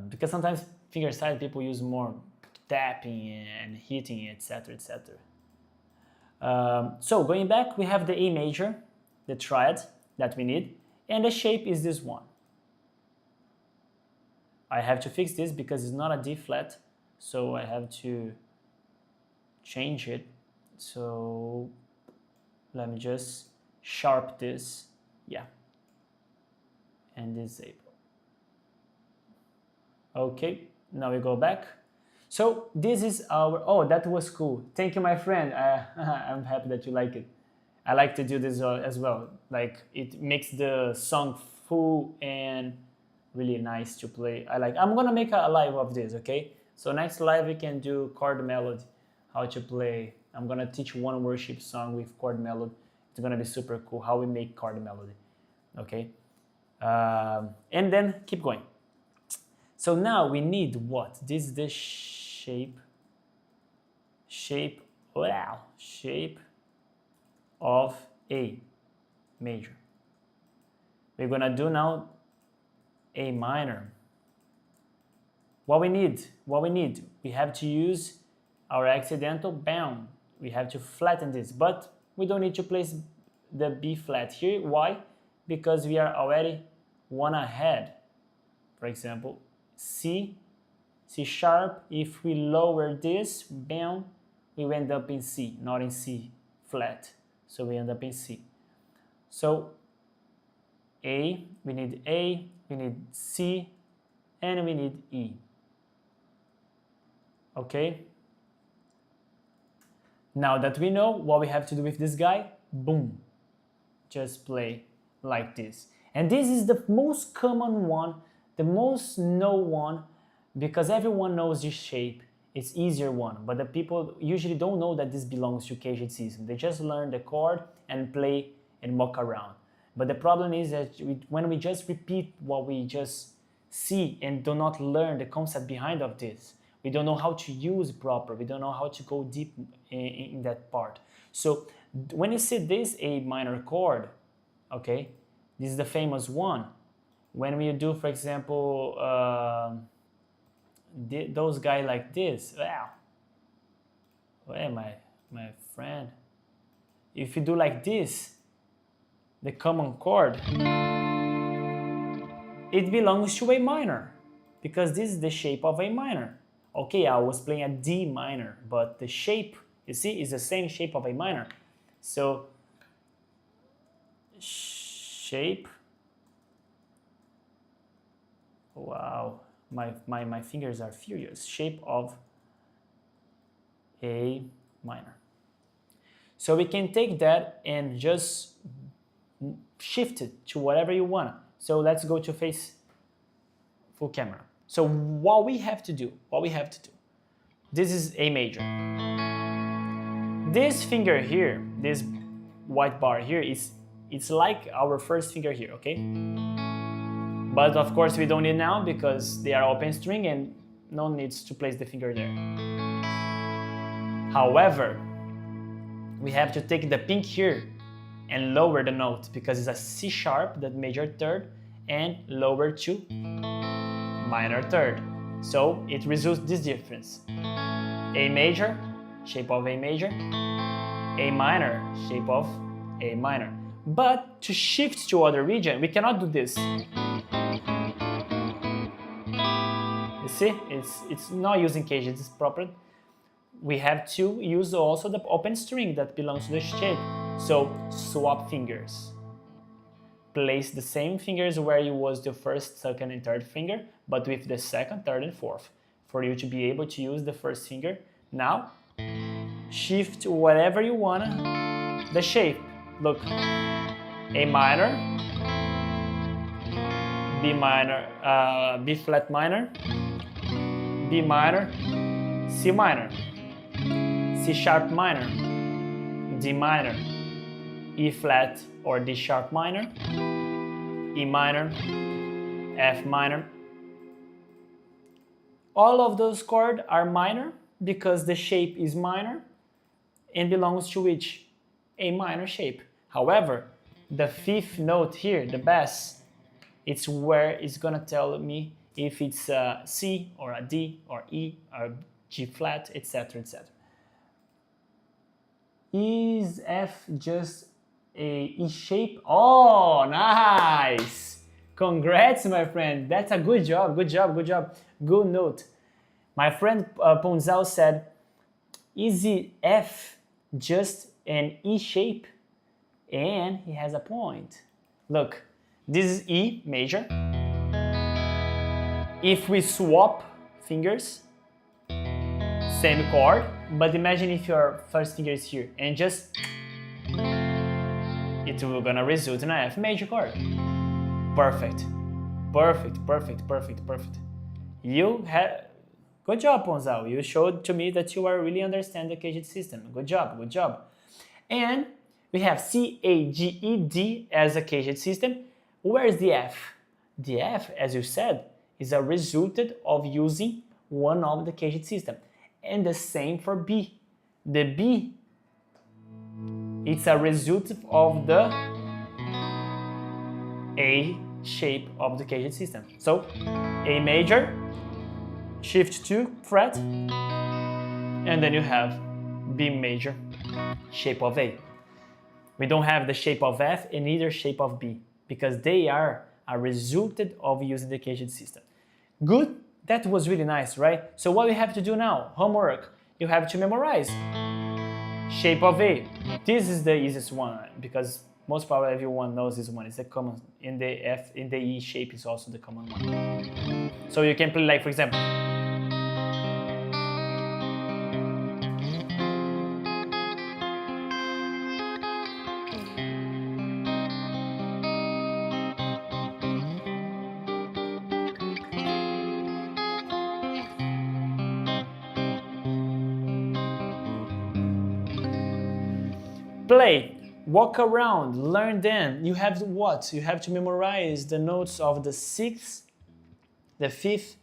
Because sometimes finger style people use more tapping and hitting, etc., etc. So going back, we have the A major, the triad that we need, and the shape is this one. I have to fix this because it's not a D flat, so I have to change it. So let me just sharp this, yeah, and disable. Okay, now we go back. So this is our, oh, that was cool. Thank you, my friend. I'm happy that you like it. I like to do this as well. Like it makes the song full and really nice to play. I'm gonna make a live of this, okay? So next live we can do chord melody, how to play. I'm gonna teach one worship song with chord melody. It's gonna be super cool how we make chord melody, okay? And then keep going. So now we need what? This is the shape of A major. We're gonna do now A minor. What we need, we have to use our accidental bound. We have to flatten this, but we don't need to place the B flat here. Why? Because we are already one ahead. For example, C sharp, if we lower this, bam, we end up in C, not in C flat. So we end up in C. So A, we need C, and we need E. Okay? Now that we know what we have to do with this guy, boom, just play like this. And this is the most common one, the most known one, because everyone knows this shape. It's easier one, but the people usually don't know that this belongs to CAGED system. They just learn the chord and play and mock around. But the problem is that when we just repeat what we just see and do not learn the concept behind of this, we don't know how to use it proper. We don't know how to go deep in that part. So when you see this A minor chord, okay, this is the famous one. When we do, for example, those guys like this, wow, where my friend? if you do like this, the common chord, it belongs to A minor, because this is the shape of A minor. Okay, I was playing a D minor, but the shape, you see, is the same shape of A minor. So, shape, wow, my fingers are furious, shape of A minor. So we can take that and just shift it to whatever you want. So let's go to face full camera. So what we have to do, this is A major. This finger here, this white bar here, it's like our first finger here, okay? But of course we don't need now because they are open string and no needs to place the finger there. However, we have to take the pink here and lower the note because it's a C sharp, that major third, and lower to minor third. So it results this difference. A major, shape of A major, A minor, shape of A minor. But to shift to other region, we cannot do this. You see, it's not using CAGED, it's proper. We have to use also the open string that belongs to the shape. So swap fingers. Place the same fingers where you was the first, second, and third finger, but with the second, third, and fourth, for you to be able to use the first finger. Now, shift whatever you want the shape. Look, A minor, B minor, B flat minor, B minor, C minor, C sharp minor, D minor, E flat or D sharp minor, E minor, F minor. All of those chords are minor because the shape is minor and belongs to which? A minor shape. However, the fifth note here, the bass, it's where it's gonna tell me if it's a C or a D or E or G flat, etc., etc. Is F just a E shape? Oh, nice! Congrats, my friend. That's a good job, good job, good job. Good note. My friend 𝗏𝗀𝗀𝗁 said, is F just an E shape? And he has a point. Look, this is E major. If we swap fingers, same chord, but imagine if your first finger is here and just, it will gonna result in an F major chord. Perfect, perfect, perfect, perfect, perfect. You had, good job, 𝗏𝗀𝗀𝗁. You showed to me that you are really understand the CAGED system. Good job, good job. And we have C, A, G, E, D as a CAGED system. Where is the F? The F, as you said, is a result of using one of the CAGED system. And the same for B. The B, it's a result of the A shape of the CAGED system. So, A major, shift to fret, and then you have B major, shape of A. We don't have the shape of F and neither shape of B because they are a result of using the CAGED system. Good? That was really nice, right? So what we have to do now? Homework. You have to memorize shape of A. This is the easiest one because most probably everyone knows this one. It's a common in the F, in the E shape is also the common one. So you can play like, for example, play, walk around, learn them. You have what? You have to memorize the notes of the sixth, the fifth,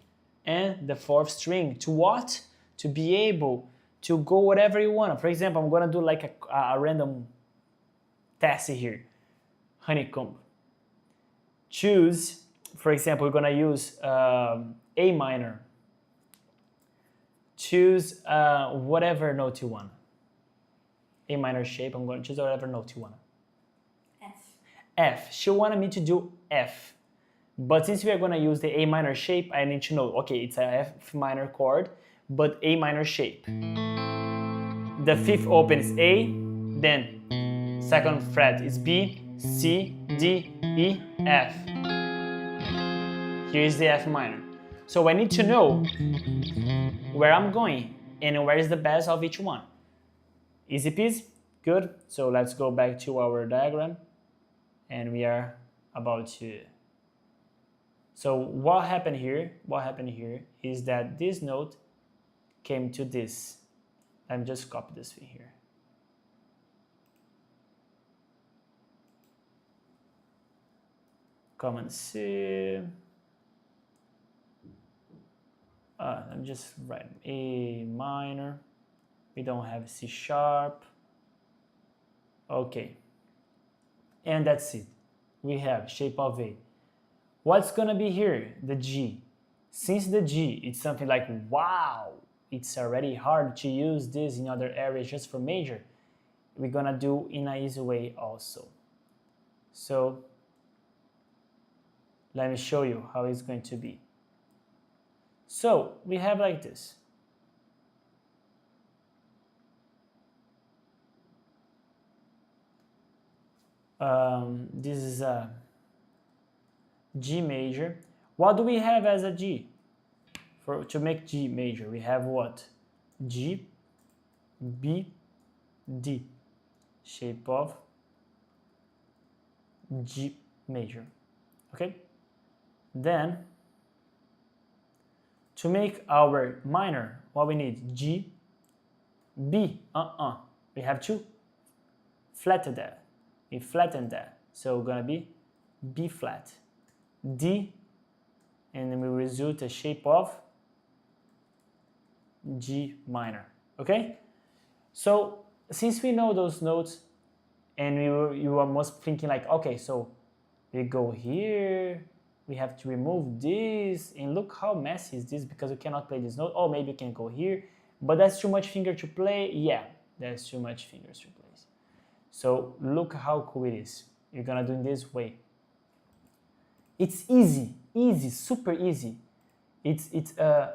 and the fourth string. To what? To be able to go whatever you want. For example, I'm gonna do like a random 𝗙𝗃 here, honeycomb. Choose, for example, we're gonna use A minor. Choose whatever note you want. A minor shape. I'm going to choose whatever note you want. F. F. She wanted me to do F. But since we are going to use the A minor shape, I need to know, okay, it's a F minor chord, but A minor shape. The fifth open is A, then second fret is B, C, D, E, F. Here is the F minor. So I need to know where I'm going and where is the best of each one. Easy peasy? Good. So let's go back to our diagram and we are about to... So what happened here is that this note came to this. Let me just copy this thing here. Command C. Let me just write A minor. We don't have C sharp. Okay. And that's it. We have shape of A. What's gonna be here? The G. Since the G, it's something like, wow, it's already hard to use this in other areas just for major. We're gonna do in an easy way also. So let me show you how it's going to be. So we have like this. This is a G major. What do we have as a G? To make G major, we have what? G, B, D. Shape of G major. Okay? Then, to make our minor, what we need? G, B, we have to flatten that. We flatten that. So we're gonna be B flat, D, and then we result a shape of G minor. Okay? So since we know those notes, and you are most thinking like, okay, so we go here, we have to remove this, and look how messy is this because we cannot play this note. Oh, maybe you can go here, but that's too much finger to play. Yeah, that's too much fingers to play. So look how cool it is. You're gonna do it this way. It's easy, super easy.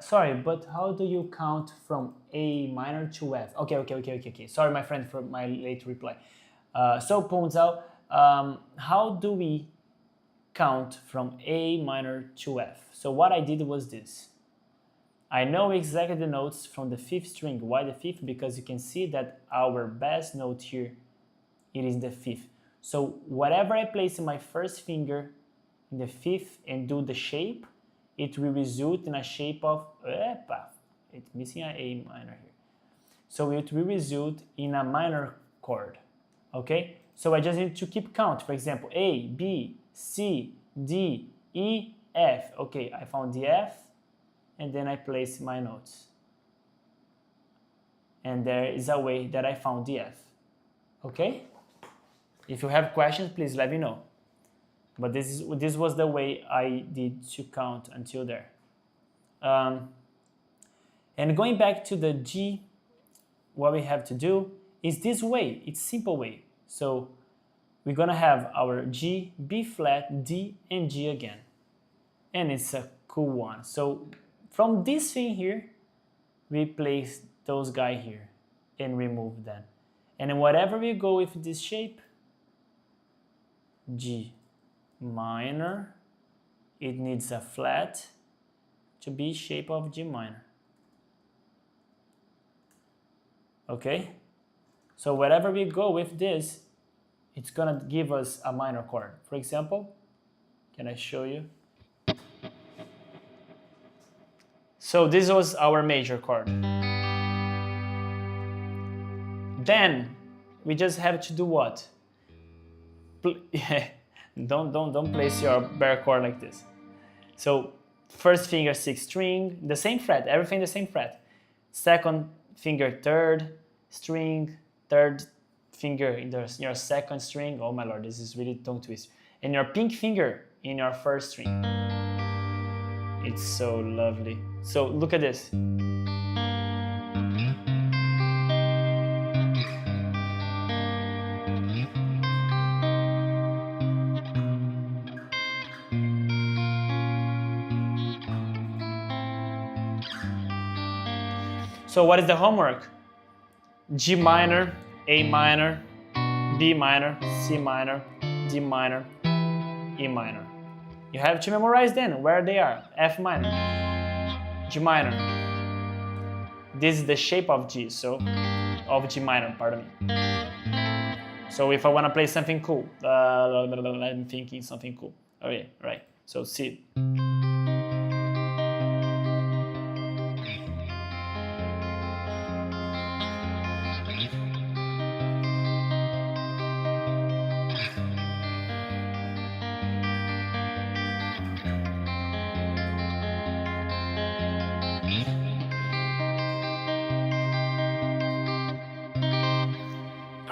Sorry, but how do you count from A minor to F? Okay. Sorry, my friend, for my late reply. So Pongzao, how do we count from A minor to F? So what I did was this. I know exactly the notes from the fifth string. Why the fifth? Because you can see that our best note here, it is the fifth. So whatever I place in my first finger in the fifth and do the shape, it will result in a shape of, it's missing an A minor here. So it will result in a minor chord, okay? So I just need to keep count. For example, A, B, C, D, E, F. Okay, I found the F, and then I place my notes. And there is a way that I found the F, okay? If you have questions, please let me know. But this was the way I did to count until there. And going back to the G, what we have to do is this way. It's simple way. So we're gonna have our G, B flat, D, and G again. And it's a cool one. So from this thing here, we place those guys here and remove them. And then whatever we go with this shape, G minor, it needs a flat to be shape of G minor. Okay? So wherever we go with this, it's gonna give us a minor chord. For example, can I show you? So this was our major chord. Then we just have to do what? Don't place your bare chord like this. So first finger sixth string, the same fret, everything the same fret. Second finger third string, third finger in your second string. Oh my lord, this is really tongue twist. And your pink finger in your first string. It's so lovely. So look at this. So what is the homework? G minor, A minor, B minor, C minor, D minor, E minor. You have to memorize then where they are. F minor, G minor. This is the shape of G, so of G minor, pardon me. So if I want to play something cool, I'm thinking something cool. Okay, right. So C.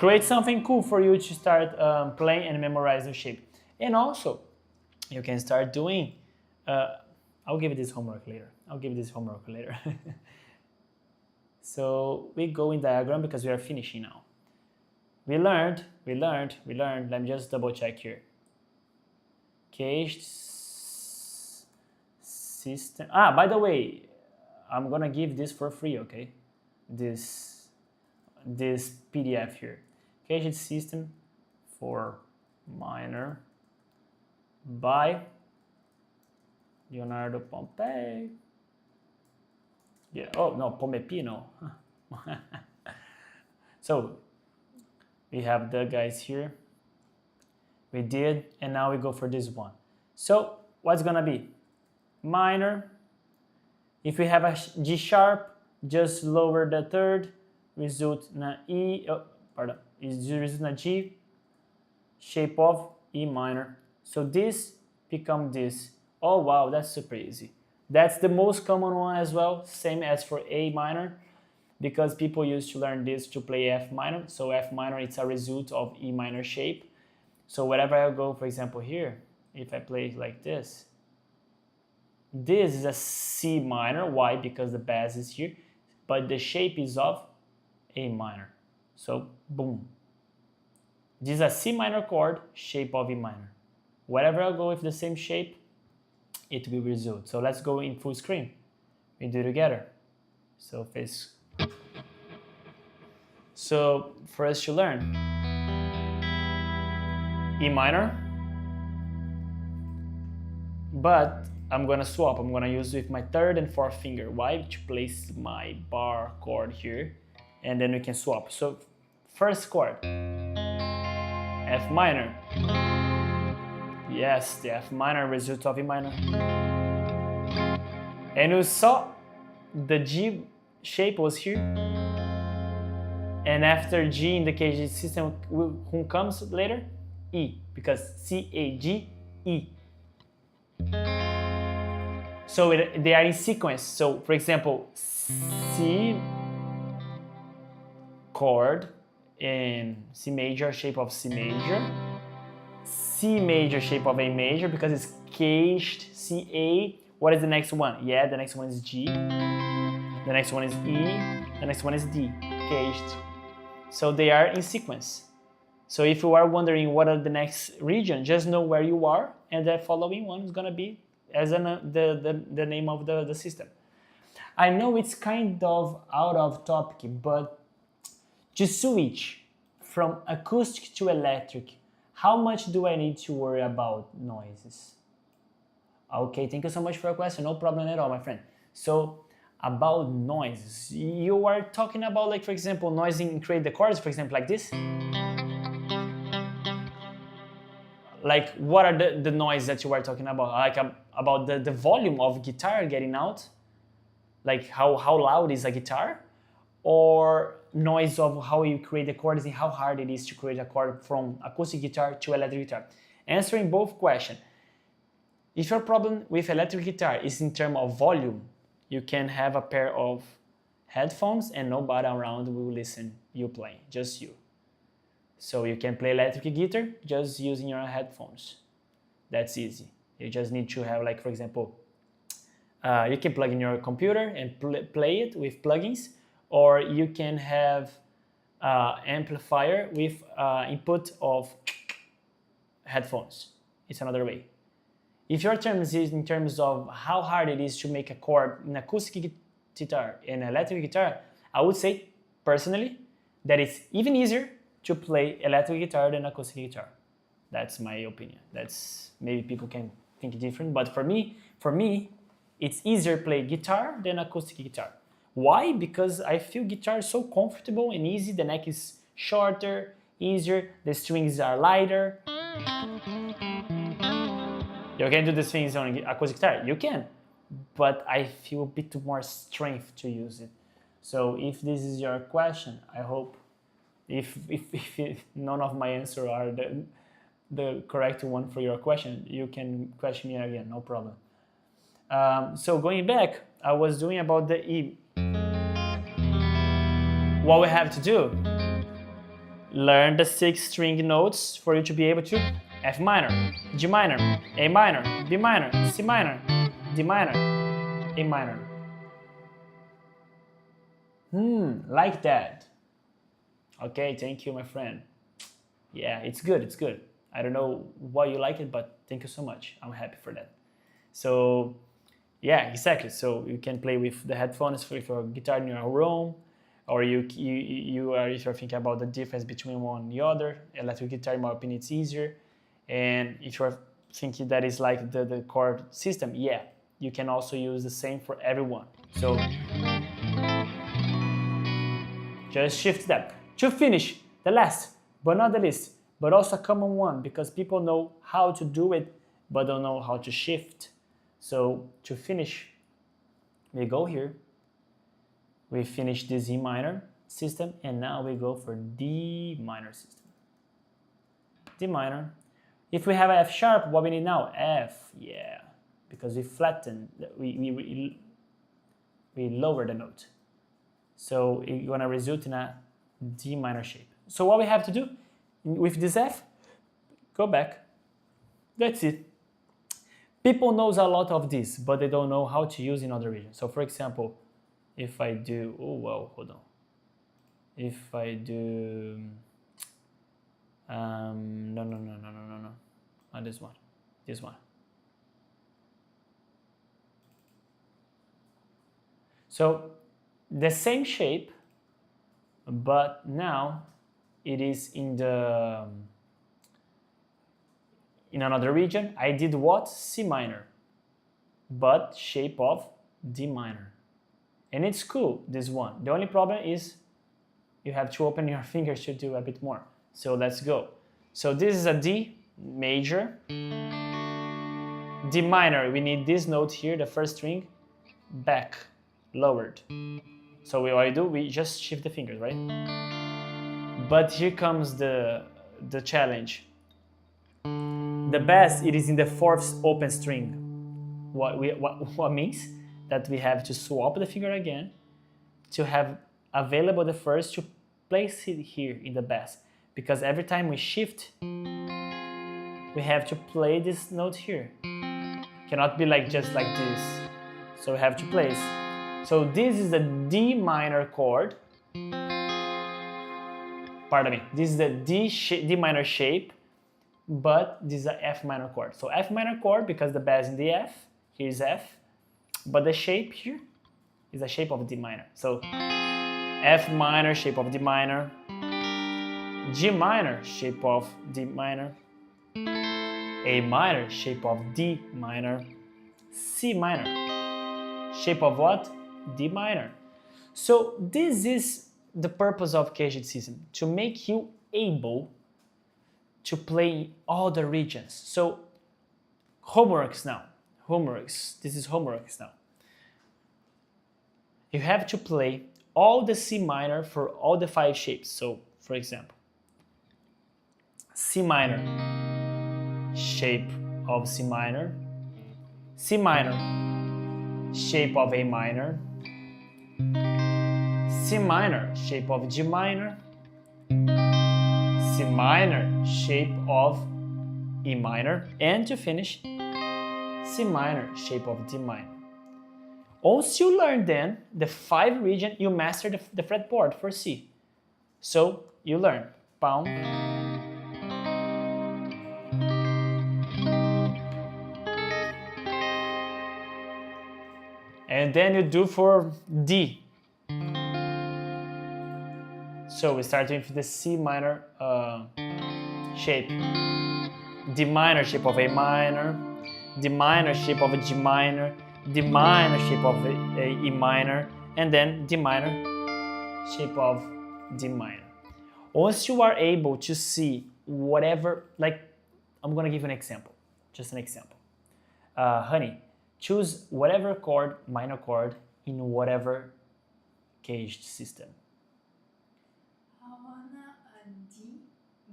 Create something cool for you to start playing and memorize the shape. And also, you can start doing, I'll give you this homework later. So we go in diagram because we are finishing now. We learned, let me just double check here. Caged system, by the way, I'm gonna give this for free, okay? This PDF here. Caged system for minor by 𝗨𝗱𝗲𝗺𝗍. Yeah, oh no, 𝗨𝗵𝗵𝗶, no. So we have the guys here. We did, and now we go for this one. So what's gonna be? Minor. If we have a G sharp, just lower the third, result na E, result na G, shape of E minor. So this become this. Oh wow, that's super easy. That's the most common one as well, same as for A minor, because people used to learn this to play F minor. So F minor, it's a result of E minor shape. So wherever I go, for example here, if I play like this is a C minor. Why? Because the bass is here, but the shape is of A minor. So boom. This is a C minor chord, shape of E minor. Wherever I go with the same shape, it will result. So let's go in full screen. We do it together. So face. So for us to learn, E minor, but I'm gonna swap. I'm gonna use with my third and fourth finger. Why? To place my bar chord here, and then we can swap. So first chord, F minor. Yes, the F minor result of E minor. And you saw the G shape was here. And after G in the CAGED system, who comes later? E, because C, A, G, E. So they are in sequence. So for example, C chord in C major, shape of C major. C major, shape of A major, because it's caged, C, A. What is the next one? Yeah, the next one is G. The next one is E. The next one is D, caged. So they are in sequence. So if you are wondering what are the next region, just know where you are, and the following one is gonna be as the name of the system. I know it's kind of out of topic, but to switch from acoustic to electric, how much do I need to worry about noises? Okay, thank you so much for your question. No problem at all, my friend. So about noises, you are talking about, like, for example, noising create the chords, for example, like this. Like, what are the noise that you are talking about? Like about the volume of guitar getting out? Like how loud is a guitar? Or noise of how you create the chords and how hard it is to create a chord from acoustic guitar to electric guitar? Answering both questions. If your problem with electric guitar is in terms of volume, you can have a pair of headphones and nobody around will listen you playing, just you. So you can play electric guitar just using your headphones. That's easy. You just need to have, like, for example, you can plug in your computer and play it with plugins, or you can have amplifier with input of headphones. It's another way. If your terms is in terms of how hard it is to make a chord in acoustic guitar and electric guitar, I would say, personally, that it's even easier to play electric guitar than acoustic guitar. That's my opinion. That's, maybe people can think different, but for me, it's easier to play guitar than acoustic guitar. Why? Because I feel guitar is so comfortable and easy. The neck is shorter, easier, the strings are lighter. You can do these things on acoustic guitar, you can, but I feel a bit more strength to use it. So if this is your question, I hope if none of my answers are the correct one for your question, you can question me again, no problem. So going back, I was doing about the E. What we have to do, learn the 6 string notes for you to be able to F minor, G minor, A minor, B minor, C minor, D minor, A minor. Like that. Okay, thank you, my friend. Yeah, it's good, it's good. I don't know why you like it, but thank you so much. I'm happy for that. So, yeah, exactly. So you can play with the headphones with your guitar in your room, or if you're thinking about the difference between one and the other. Electric guitar, in my opinion, it's easier. And if you're thinking that is like the chord system, yeah, you can also use the same for everyone. So just shift that. To finish, the last, but not the least, but also a common one, because people know how to do it, but don't know how to shift. So to finish, we go here, we finish this E minor system, and now we go for D minor system. D minor. If we have a F sharp, what we need now? F, yeah, because we flatten, we lower the note. So it's gonna result in a D minor shape. So what we have to do with this F, go back, that's it. People knows a lot of this, but they don't know how to use in other regions. So for example, if I do, oh well, hold on. If I do, no, not this one, this one. So the same shape, but now it is in another region. I did what? C minor, but shape of D minor. And it's cool, this one. The only problem is you have to open your fingers to do a bit more. So let's go. So this is a D major, D minor. We need this note here, the first string, back, lowered. So what do? We just shift the fingers, right? But here comes the challenge. The bass, it is in the 4th open string. What means that we have to swap the finger again to have available the first to place it here in the bass. Because every time we shift, we have to play this note here. Cannot be like just like this. So we have to place. So this is the D minor chord. Pardon me. This is the D minor shape, but this is a F minor chord. So F minor chord because the bass in the F. Here is F, but the shape here is a shape of D minor. So F minor, shape of D minor. G minor, shape of D minor. A minor, shape of D minor. C minor, shape of what? D minor. So this is the purpose of CAGED system, to make you able to play all the regions. So homeworks now. Homeworks. This is homeworks now. You have to play all the C minor for all the 5 shapes. So for example, C minor, shape of C minor. C minor, shape of A minor. C minor, shape of G minor. C minor, shape of E minor. And to finish, C minor, shape of D minor. Once you learn then the 5 region, you master the fretboard for C. So you learn palm, and then you do for D. So we start with the C minor shape, D minor shape of A minor, D minor shape of a G minor, D minor shape of a E minor, and then D minor shape of D minor. Once you are able to see whatever, like, I'm gonna give you an example, just an example. Honey, choose whatever chord, minor chord, in whatever CAGED system. I want a D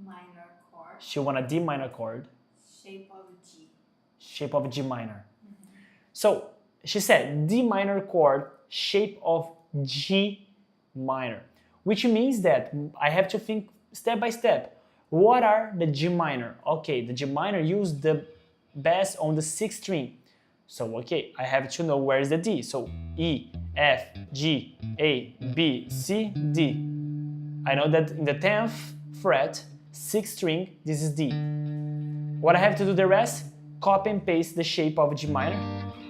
minor chord. She want a D minor chord. Shape of G. Shape of G minor. So she said D minor chord, shape of G minor, which means that I have to think step by step. What are the G minor? Okay, the G minor use the bass on the 6th string. So okay, I have to know where is the D. So E, F, G, A, B, C, D. I know that in the 10th fret, 6th string, this is D. What I have to do the rest? Copy and paste the shape of G minor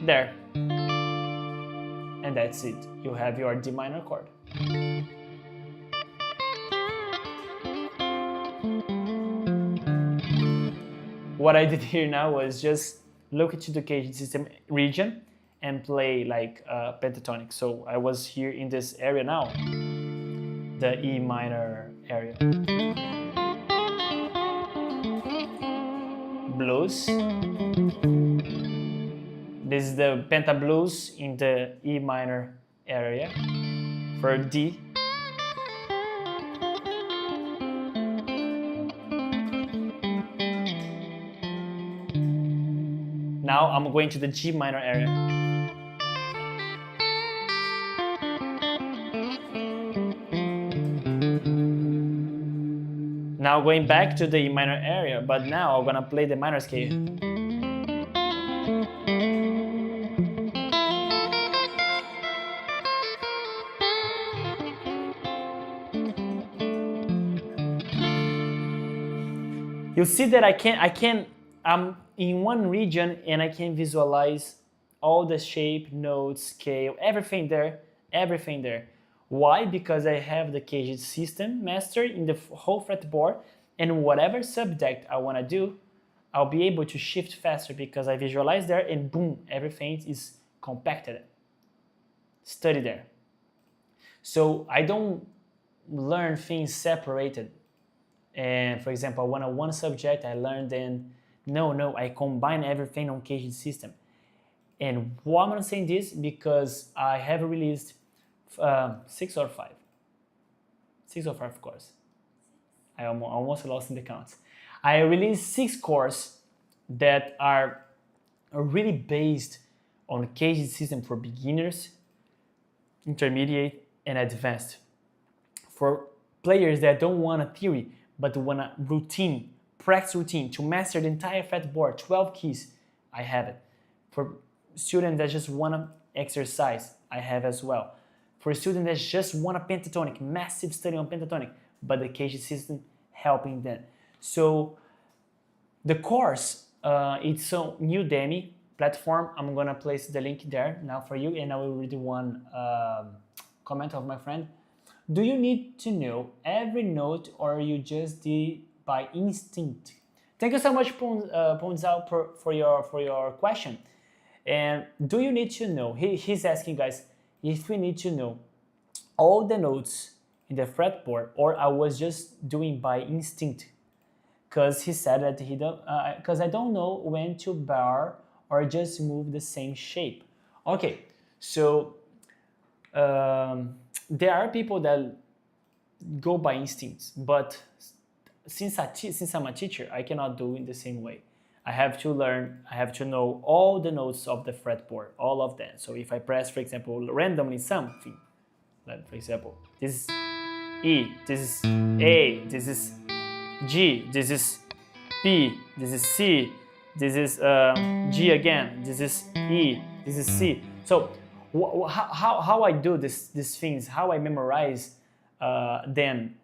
there. And that's it. You have your D minor chord. What I did here now was just look into the CAGED system region and play like pentatonic. So I was here in this area now, the E minor area. Blues. This is the penta blues in the E minor area for D. Now I'm going to the G minor area. Now going back to the E minor area, but now I'm gonna play the minor scale. You see that I'm in one region and I can visualize all the shape, notes, scale, everything there. Why? Because I have the CAGED system mastered in the whole fretboard, and whatever subject I want to do, I'll be able to shift faster because I visualize there and boom, everything is compacted, study there. So I don't learn things separated. And for example, I want one subject, I learned then, no, I combine everything on CAGED system. And why I'm saying this? Because I have released 6 or 5. 6 or 5 courses. I almost lost in the counts. I released 6 courses that are really based on CAGED system for beginners, intermediate, and advanced. For players that don't want a theory, but want a routine, practice routine to master the entire fretboard, 12 keys, I have it. For students that just want to exercise, I have as well. For students that just want a pentatonic, massive study on pentatonic, but the CAGED system helping them. So the course, it's on Udemy platform. I'm gonna place the link there now for you, and I will read one comment of my friend. Do you need to know every note, or you just did by instinct? Thank you so much, 𝗏𝗏𝗏𝗏𝗏, for your question. And do you need to know? He's asking, guys, if we need to know all the notes in the fretboard, or I was just doing by instinct, because he said that he don't, because I don't know when to bar or just move the same shape. Okay, so there are people that go by instincts, but since I'm a teacher, I cannot do it the same way. I have to learn, I have to know all the notes of the fretboard, all of them. So if I press, for example, randomly something, like for example, this is E, this is A, this is G, this is B, this is C, this is G again, this is E, this is C. So how I do these things, how I memorize them,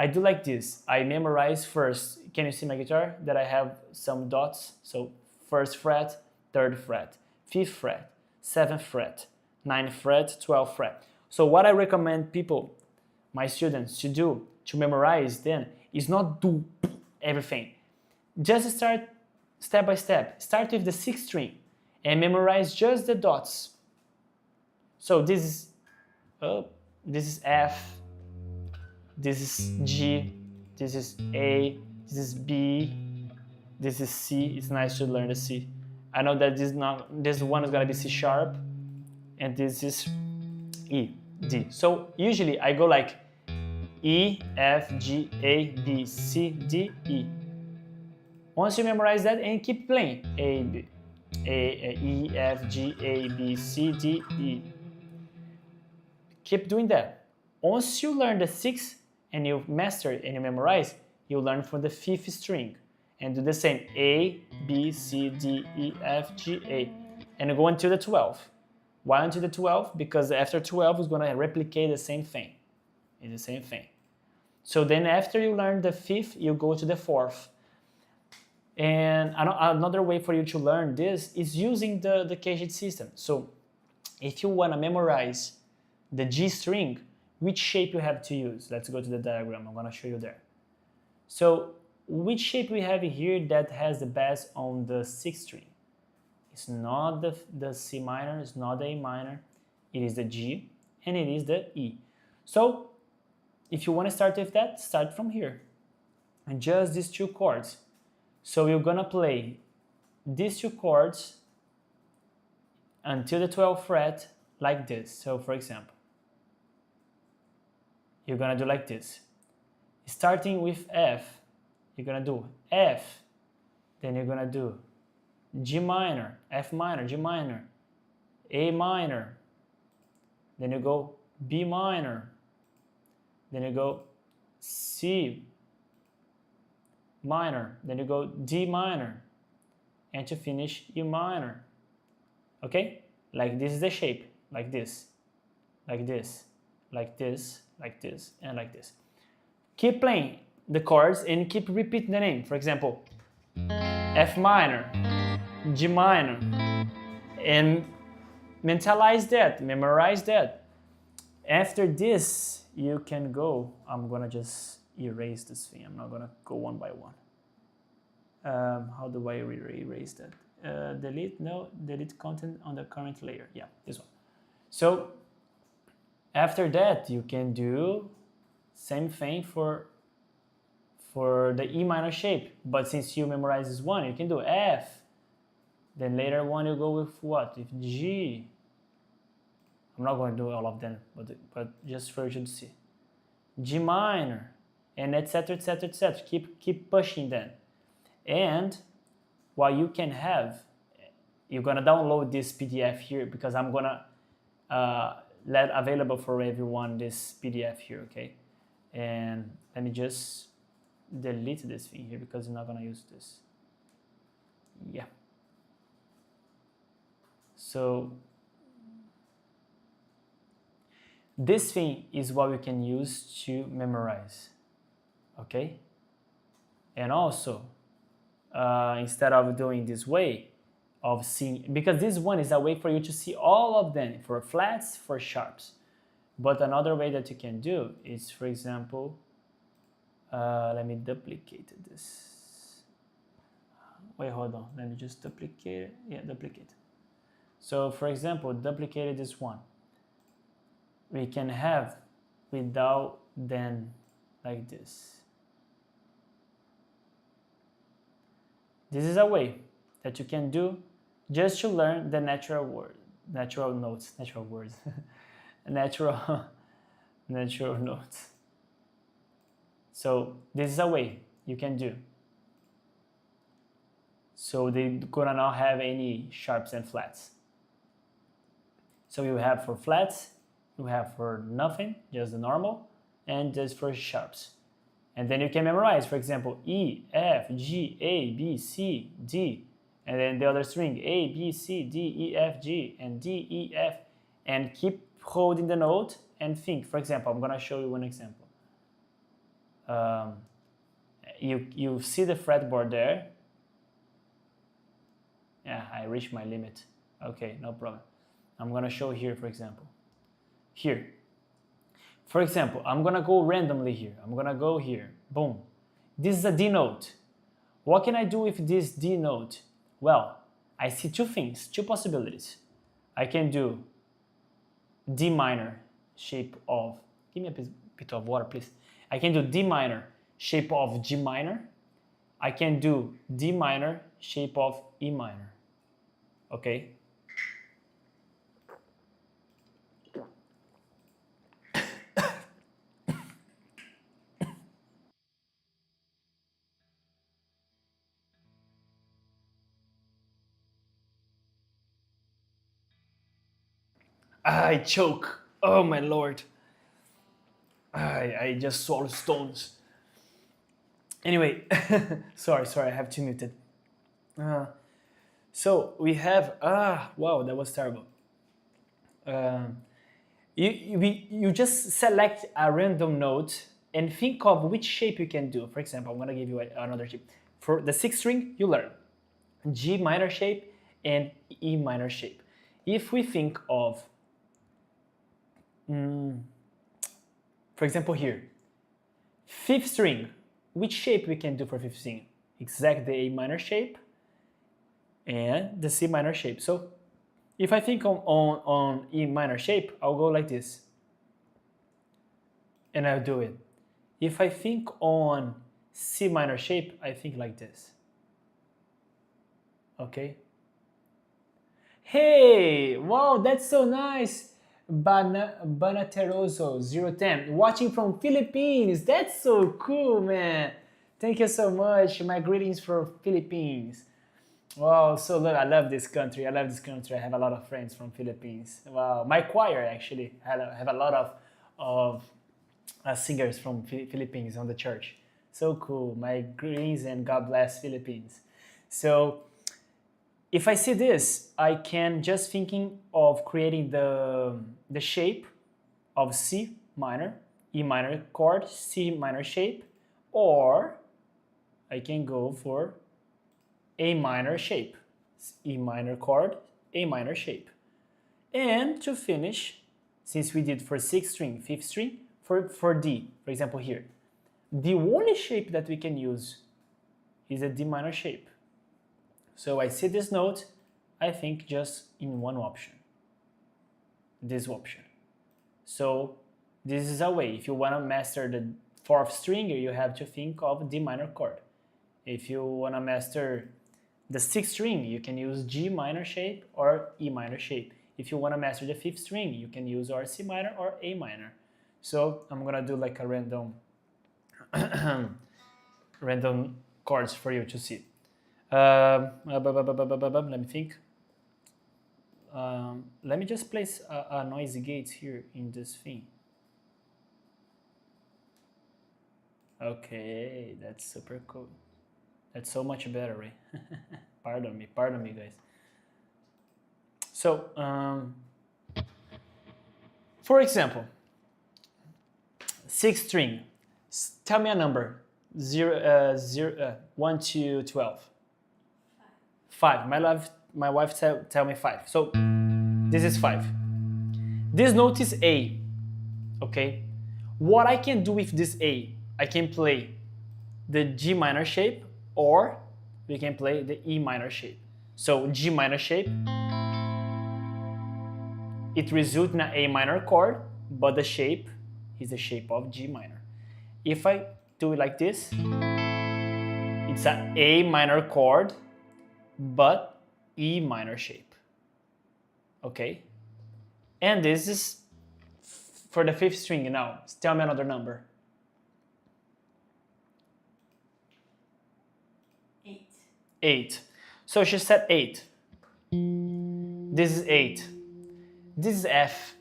I do like this. I memorize first. Can you see my guitar? That I have some dots. So 1st fret, 3rd fret, 5th fret, 7th fret, 9th fret, 12th fret. So what I recommend people, my students to do, to memorize then, is not do everything. Just start step by step. Start with the 6th string and memorize just the dots. So this is F, this is G, this is A, this is B, this is C. It's nice to learn the C. I know that this one is gonna be C sharp, and this is E, D. So usually I go like E, F, G, A, B, C, D, E. Once you memorize that, and keep playing, E, F, G, A, B, C, D, E. Keep doing that. Once you learn the 6th and you master it and you memorize, you learn for the 5th string and do the same, A, B, C, D, E, F, G, A, and go until the 12th. Why until the 12th? Because after 12 is going to replicate the same thing. It's the same thing. So then after you learn the 5th, you go to the 4th. And another way for you to learn this is using the CAGED system. So if you want to memorize the G string, which shape you have to use? Let's go to the diagram. I'm going to show you there. So which shape we have here that has the bass on the 6th string? It's not the C minor, it's not the A minor, it is the G and it is the E. So if you want to start with that, start from here. And just these 2 chords. So you're going to play these 2 chords until the 12th fret like this. So for example, you're going to do like this. Starting with F, you're going to do F, then you're going to do G minor, F minor, G minor, A minor, then you go B minor, then you go C minor, then you go D minor, and to finish E minor. Okay? Like this is the shape, like this, like this, like this, like this, and like this. Keep playing the chords and keep repeating the name. For example, F minor, G minor, and mentalize that, memorize that. After this, you can go, I'm gonna just erase this thing. I'm not gonna go one by one. How do I erase that? Delete, no, delete content on the current layer. Yeah, this one. So after that, you can do same thing for the E minor shape. But since you memorize this one, you can do F. Then later on, you go with what? With G. I'm not going to do all of them, but just for you to see. G minor, and etc, etc, etc. Keep pushing them. And what you can have, you're gonna download this PDF here because I'm gonna let available for everyone this PDF here, okay? And let me just delete this thing here because I'm not gonna use this. Yeah. So this thing is what we can use to memorize, okay? And also, instead of doing this way of seeing, because this one is a way for you to see all of them, for flats, for sharps. But another way that you can do is, for example, let me duplicate this. Wait, hold on, let me just duplicate it. Yeah, duplicate. So for example, duplicate this one. We can have without then like this. This is a way that you can do just to learn the natural notes, natural notes. So this is a way you can do. So they're gonna not have any sharps and flats. So you have for flats, you have for nothing, just the normal, and just for sharps. And then you can memorize, for example, E, F, G, A, B, C, D, and then the other string, A, B, C, D, E, F, G, and D, E, F, and keep holding the note and think. For example, I'm gonna show you one example. You see the fretboard there. Yeah, I reached my limit. Okay, no problem. I'm gonna show here, for example. Here. For example, I'm gonna go randomly here. I'm gonna go here. Boom. This is a D note. What can I do with this D note? Well, I see two things, two possibilities. I can do D minor shape of, give me a bit of water please. I can do D minor shape of G minor. I can do D minor shape of E minor. Okay? I choke. Oh my lord. I just swallowed stones. Anyway, sorry, I have to mute it. So we have, wow, that was terrible. You just select a random note and think of which shape you can do. For example, I'm gonna give you another shape. For the sixth string, you learn G minor shape and E minor shape. If we think of, for example here, fifth string, which shape we can do for fifth string? Exactly the A minor shape and the C minor shape. So if I think on E minor shape, I'll go like this. And I'll do it. If I think on C minor shape, I think like this. Okay? Hey! Wow, that's so nice! 𝗏𝗏𝗏𝗏𝗏𝗏𝗏𝗏𝗏𝗏𝗏𝗏𝗏𝗏𝗏𝗏𝗏𝗏𝗏 watching from Philippines. That's so cool, man. Thank you so much. My greetings from Philippines. Wow, so I love this country. I love this country. I have a lot of friends from Philippines. Wow, my choir actually have a lot of singers from Philippines on the church. So cool. My greetings and God bless Philippines. So if I see this, I can just thinking of creating the shape of C minor, E minor chord, C minor shape, or I can go for A minor shape, E minor chord, A minor shape. And to finish, since we did for sixth string, fifth string, for D, for example here, the only shape that we can use is a D minor shape. So I see this note, I think just in one option, this option. So this is a way. If you want to master the fourth string, you have to think of D minor chord. If you want to master the sixth string, you can use G minor shape or E minor shape. If you want to master the fifth string, you can use or C minor or A minor. So I'm gonna do like a random random chords for you to see. Let me think. Let me just place a noisy gate here in this thing. Okay, that's super cool. That's so much better, right? Pardon me, guys. So, for example, sixth string. Tell me a number. 1 to 12. 5. My wife tell me 5. So this is 5. This note is A. Okay. What I can do with this A, I can play the G minor shape, or we can play the E minor shape. So G minor shape, it results in an A minor chord, but the shape is the shape of G minor. If I do it like this, it's an A minor chord, but E minor shape. Okay? And this is for the fifth string now. Tell me another number. 8. 8. So she said 8. This is 8. This is F.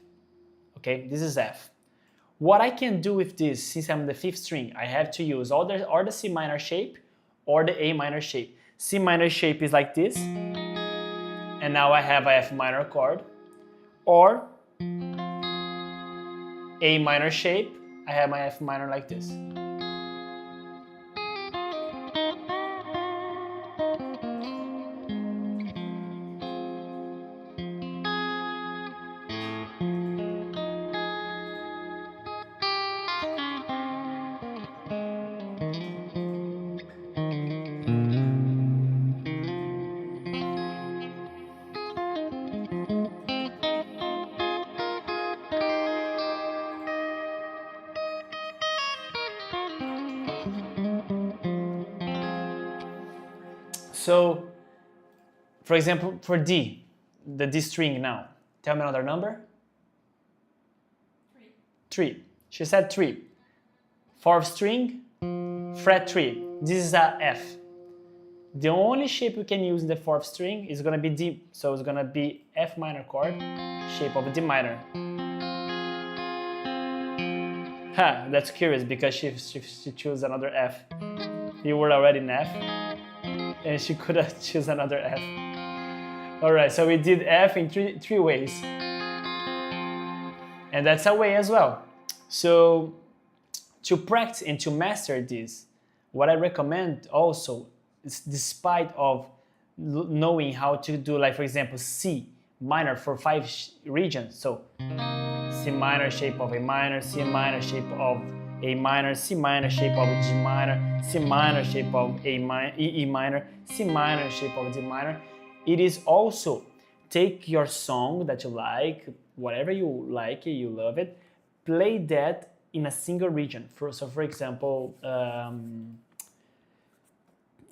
Okay, this is F. What I can do with this, since I'm the fifth string, I have to use or the C minor shape or the A minor shape. C minor shape is like this, and now I have a F minor chord, or A minor shape, I have my F minor like this. So, for example, for D, the D string now. Tell me another number. 3. She said 3. 4th string, fret 3. This is a F. The only shape we can use in the 4th string is going to be D. So it's going to be F minor chord, shape of D minor. That's curious because she chose another F. You were already in F, and she could have chosen another F. Alright, so we did F in three ways. And that's a way as well. So to practice and to master this, what I recommend also is, despite of knowing how to do, like for example, C minor for 5 regions. So C minor, shape of A minor, C minor, shape of A minor, C minor, shape of G minor, C minor, shape of E minor, C minor, shape of D minor. It is also take your song that you like, whatever you like, you love it, play that in a single region. So for example,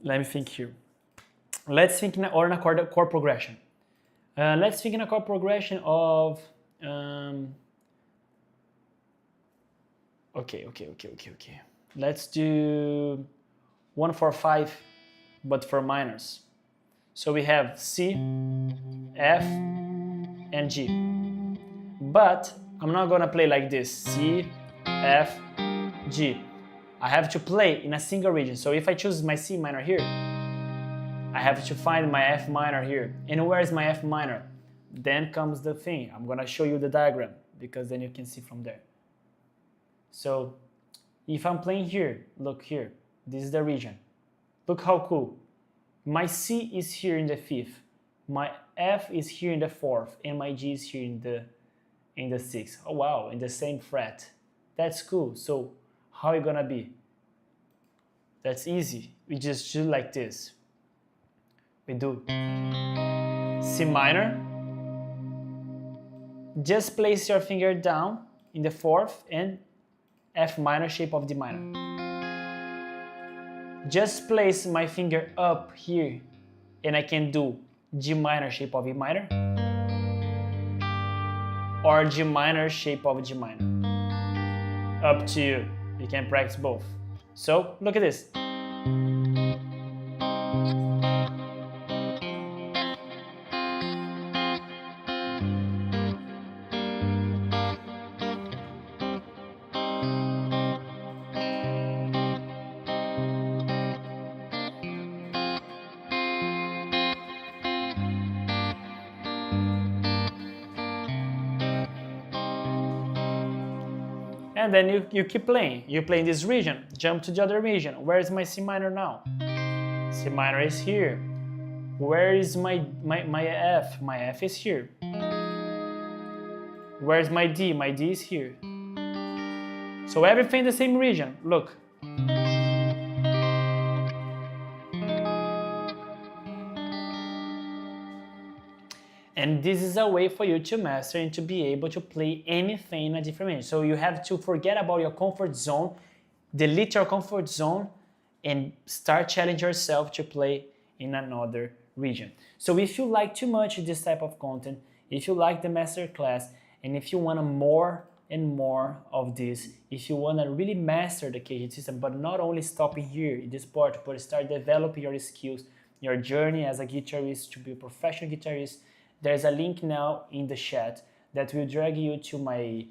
let me think here. Let's think in a chord progression. Let's think in a chord progression of okay. Let's do 1, 4, 5, but for minors. So we have C, F, and G. But I'm not gonna play like this, C, F, G. I have to play in a single region. So if I choose my C minor here, I have to find my F minor here. And where is my F minor? Then comes the thing. I'm gonna show you the diagram because then you can see from there. So if I'm playing here, look here, this is the region. Look how cool. My C is here in the 5th, my F is here in the 4th, and my G is here in the 6th. Oh wow, in the same fret. That's cool. So how are you gonna be? That's easy. We just do like this. We do C minor. Just place your finger down in the 4th and F minor, shape of D minor. Just place my finger up here and I can do G minor, shape of E minor, or G minor, shape of G minor. Up to you. You can practice both. So look at this. And then you keep playing. You play in this region, jump to the other region. Where is my C minor now? C minor is here. Where is my F? My F is here. Where is my D? My D is here. So everything in the same region. Look. And this is a way for you to master and to be able to play anything in a different range. So you have to forget about your comfort zone, delete your comfort zone, and start challenging yourself to play in another region. So if you like too much this type of content, if you like the masterclass, and if you want more and more of this, if you want to really master the CAGED system, but not only stopping here in this part, but start developing your skills, your journey as a guitarist to be a professional guitarist, there's a link now in the chat that will drag you to my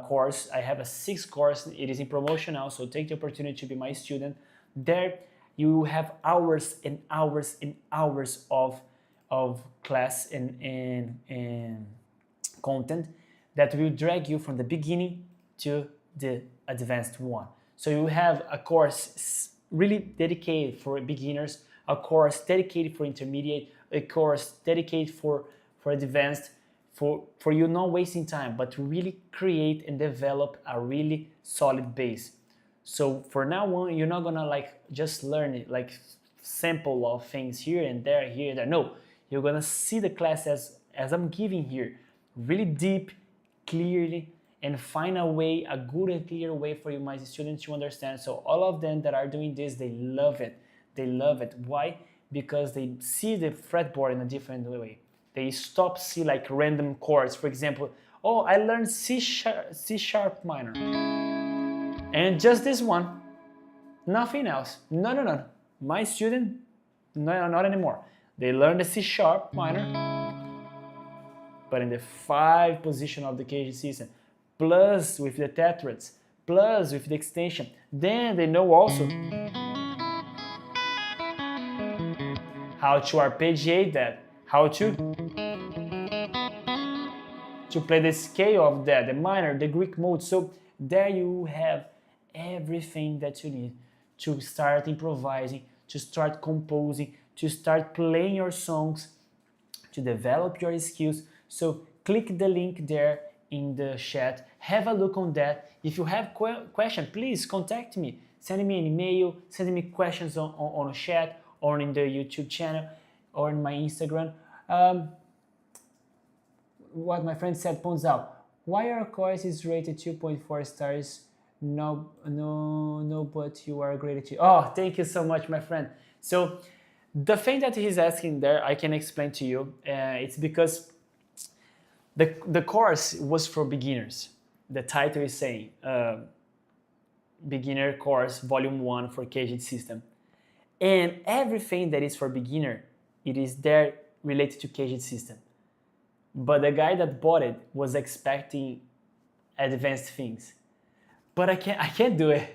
course. I have a 6th course. It is in promotion now, so take the opportunity to be my student. There you have hours and hours and hours of class and content that will drag you from the beginning to the advanced one. So you have a course really dedicated for beginners, a course dedicated for intermediate, a course dedicated for advanced, for you not wasting time, but to really create and develop a really solid base. So for now on, you're not gonna like just learn it, like sample of things here and there, here and there. No, you're gonna see the class as I'm giving here, really deep, clearly, and find a way, a good and clear way for you, my students, to understand. So all of them that are doing this, they love it. They love it. Why? because they see the fretboard in a different way. They stop see like random chords. For example, oh, I learned C sharp minor. And just this one, nothing else. No, no, no. My student, no, not anymore. They learn the C sharp minor, but in the 5th position of the CAGED system, plus with the tetrads, plus with the extension. Then they know also how to arpeggiate that, how to play the scale of that, the minor, the Greek mode. So there you have everything that you need to start improvising, to start composing, to start playing your songs, to develop your skills. So click the link there in the chat, have a look on that. If you have questions, please contact me, send me an email, send me questions on chat or in the YouTube channel or in my Instagram. What my friend said, Ponzal, why our course is rated 2.4 stars? No, but you are great at it. Oh, thank you so much, my friend. So the thing that he's asking there, I can explain to you. It's because the course was for beginners. The title is saying beginner course volume 1 for CAGED system. And everything that is for beginner, it is there related to CAGED system. But the guy that bought it was expecting advanced things. But I can't do it.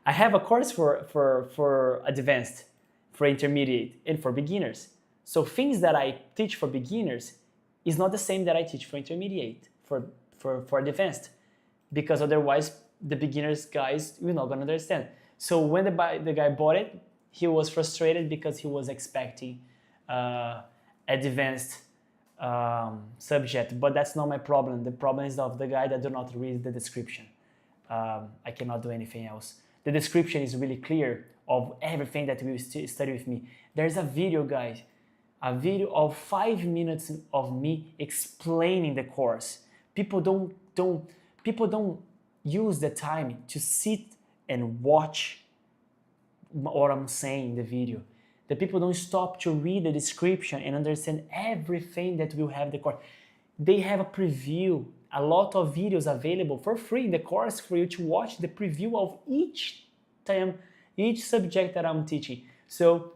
I have a course for advanced, for intermediate, and for beginners. So things that I teach for beginners is not the same that I teach for intermediate, for advanced, because otherwise the beginners guys will not gonna understand. So when the guy bought it, he was frustrated because he was expecting advanced subject, but that's not my problem. The problem is of the guy that do not read the description. I cannot do anything else. The description is really clear of everything that we study with me. There's a video, guys, a video of 5 minutes of me explaining the course. People don't use the time to sit and watch what I'm saying in the video. The people don't stop to read the description and understand everything that will have the course. They have a preview, a lot of videos available for free in the course for you to watch the preview of each time, each subject that I'm teaching. So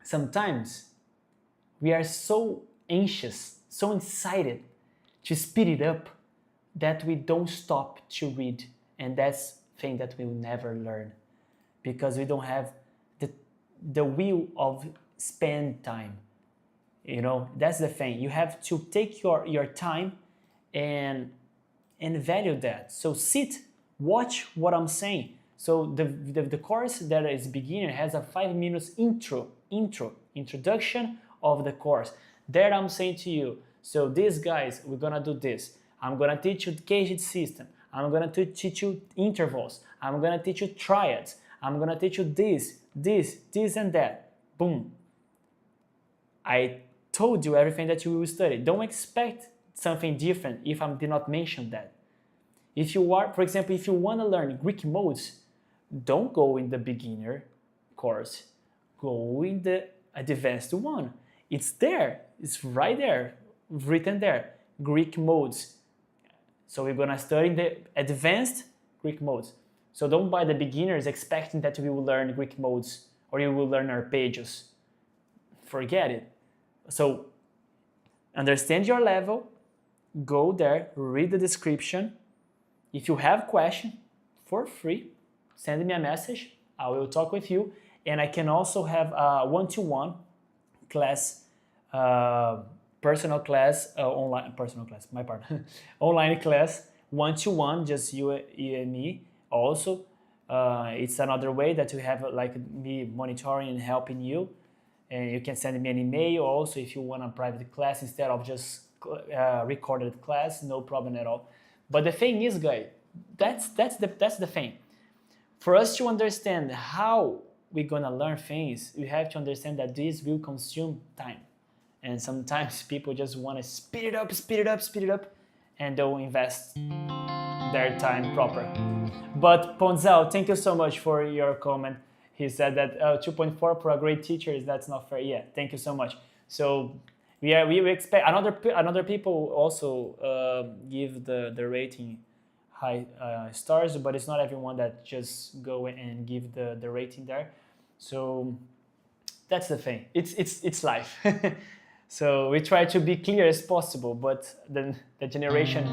sometimes we are so anxious, so excited to speed it up that we don't stop to read. And that's the thing that we'll never learn because we don't have the will of spend time. You know, that's the thing. You have to take your time and value that. So sit, watch what I'm saying. So the course that is beginner has a 5 minutes introduction of the course. There I'm saying to you, so these guys, we're gonna do this. I'm gonna teach you the CAGED system. I'm gonna teach you intervals. I'm gonna teach you triads. I'm gonna teach you this and that. Boom. I told you everything that you will study. Don't expect something different if I did not mention that. If you are, for example, if you want to learn Greek modes, don't go in the beginner course. Go in the advanced one. It's there. It's right there, written there. Greek modes. So we're gonna study the advanced Greek modes. So don't buy the beginners expecting that you will learn Greek modes or you will learn arpeggios. Forget it. So understand your level, go there, read the description. If you have question, for free, send me a message. I will talk with you. And I can also have a one-to-one class, personal class, online class, one-to-one, just you and me. Also, it's another way that you have like me monitoring and helping you. And you can send me an email also if you want a private class instead of just recorded class, no problem at all. But the thing is, guys, that's the thing. For us to understand how we're gonna learn things, we have to understand that this will consume time. And sometimes people just want to speed it up, and don't invest their time proper. But Ponzal, thank you so much for your comment. He said that 2.4 for a great teacher that's not fair. Yeah, thank you so much. So we expect another people also give the rating high stars, but it's not everyone that just go and give the rating there. So that's the thing. It's life. So we try to be clear as possible, but then the generation.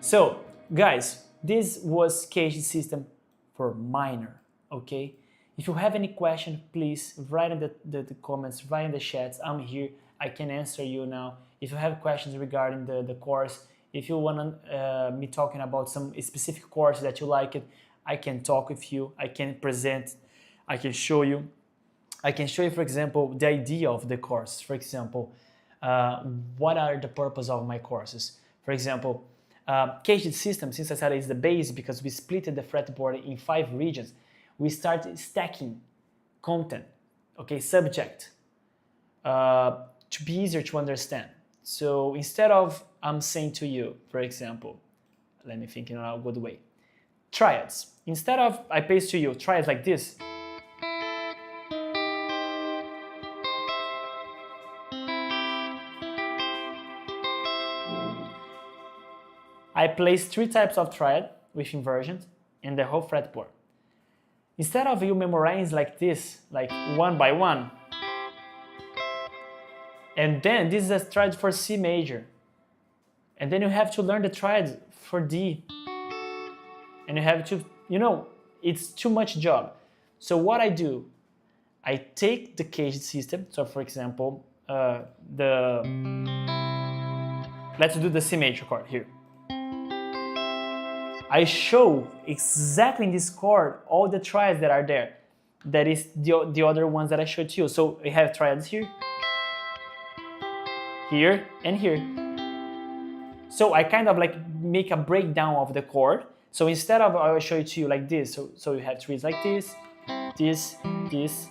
So guys, this was CAGED system for minor. Okay. If you have any question, please write in the comments, write in the chats. I'm here. I can answer you now. If you have questions regarding the course, if you want me talking about some specific course that you like it, I can talk with you. I can present. I can show you. I can show you, for example, the idea of the course. For example, what are the purpose of my courses? For example, CAGED system, since I said it's the base because we split the fretboard in 5 regions. We start stacking content, okay, subject, to be easier to understand. So instead of I'm saying to you, for example, let me think in a good way, triads. Instead of I paste to you triads like this, I place 3 types of triad with inversions in the whole fretboard. Instead of you memorize like this, like one by one, and then this is a triad for C major, and then you have to learn the triads for D, and you have to, you know, it's too much job. So what I do, I take the CAGED system. So for example, let's do the C major chord here. I show exactly in this chord all the triads that are there. That is the other ones that I showed to you. So we have triads here, here, and here. So I kind of like make a breakdown of the chord. So instead of I will show it to you like this. So you have triads like this, this, this,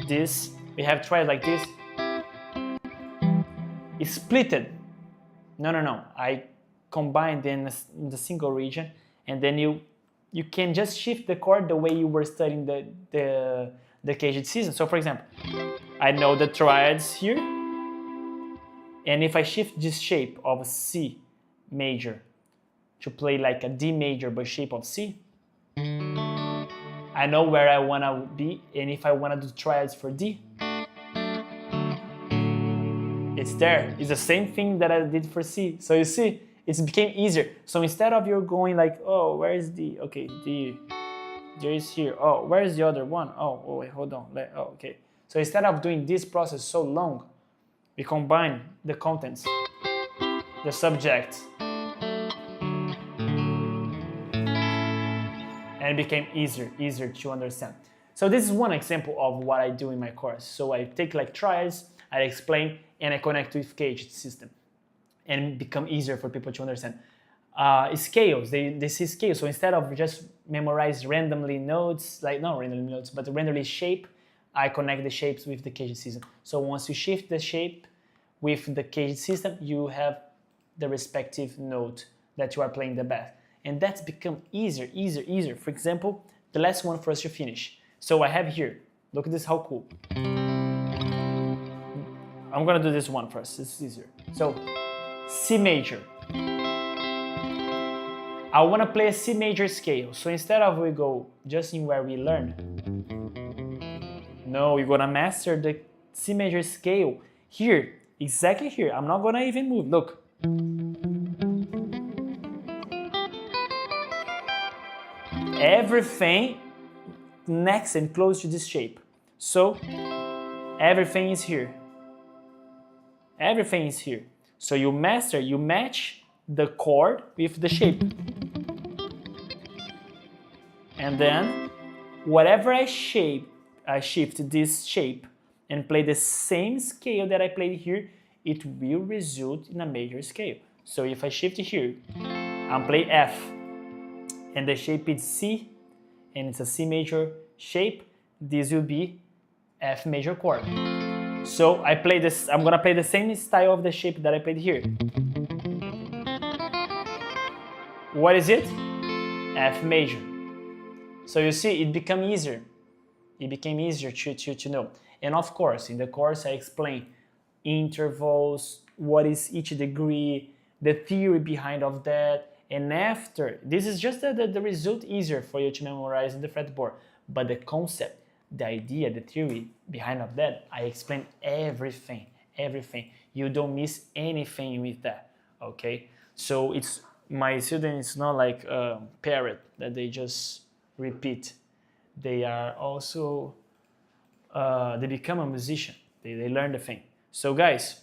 this. We have triads like this. It's splitted. No. I combined in the single region. And then you can just shift the chord the way you were studying the CAGED system. So for example, I know the triads here, and if I shift this shape of C major to play like a D major but shape of C, I know where I want to be, and if I want to do triads for D, it's there. It's the same thing that I did for C. So you see, it became easier. So instead of you going like, oh, where is D? Okay, D, there is here. Oh, where is the other one? Oh, wait, hold on. Oh, okay. So instead of doing this process so long, we combine the contents, the subject, and it became easier to understand. So this is one example of what I do in my course. So I take like triads, I explain, and I connect with CAGED system, and become easier for people to understand. Scales, they see scales. So instead of just memorize randomly notes, like not randomly notes, but randomly shape, I connect the shapes with the CAGED system. So once you shift the shape with the CAGED system, you have the respective note that you are playing the bass. And that's become easier. For example, the last one for us to finish. So I have here, look at this, how cool. I'm gonna do this one first, it's easier. So, C major. I want to play a C major scale. So instead of we go just in where we learn, no, we're gonna master the C major scale here, exactly here. I'm not gonna even move. Look. Everything next and close to this shape. So everything is here. Everything is here. So you match the chord with the shape. And then whatever I shift this shape and play the same scale that I played here, it will result in a major scale. So if I shift here, I'm playing F, and the shape is C, and it's a C major shape, this will be F major chord. So I play this, I'm gonna play the same style of the shape that I played here. What is it? F major. So you see, it became easier. It became easier to know. And of course, in the course I explain intervals, what is each degree, the theory behind of that, and after, this is just the result easier for you to memorize in the fretboard, but the concept, the idea, the theory behind of that, I explain everything. You don't miss anything with that, okay? So it's, my student is not like a parrot that they just repeat. They are also, they become a musician. They learn the thing. So guys,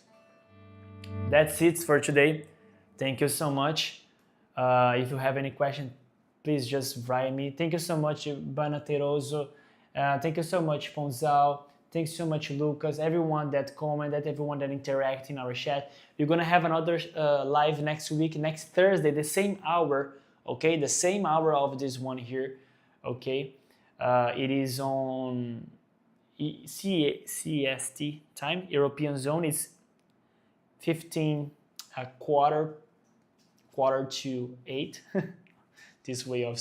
that's it for today. Thank you so much. If you have any question, please just write me. Thank you so much, Bana Teroso. Thank you so much, Ponzal. Thanks so much, Lucas. Everyone that commented, everyone that interact in our chat. We're gonna have another live next week, next Thursday, the same hour. Okay, the same hour of this one here. Okay, it is on CST time. European zone is 15 quarter to 8. This way of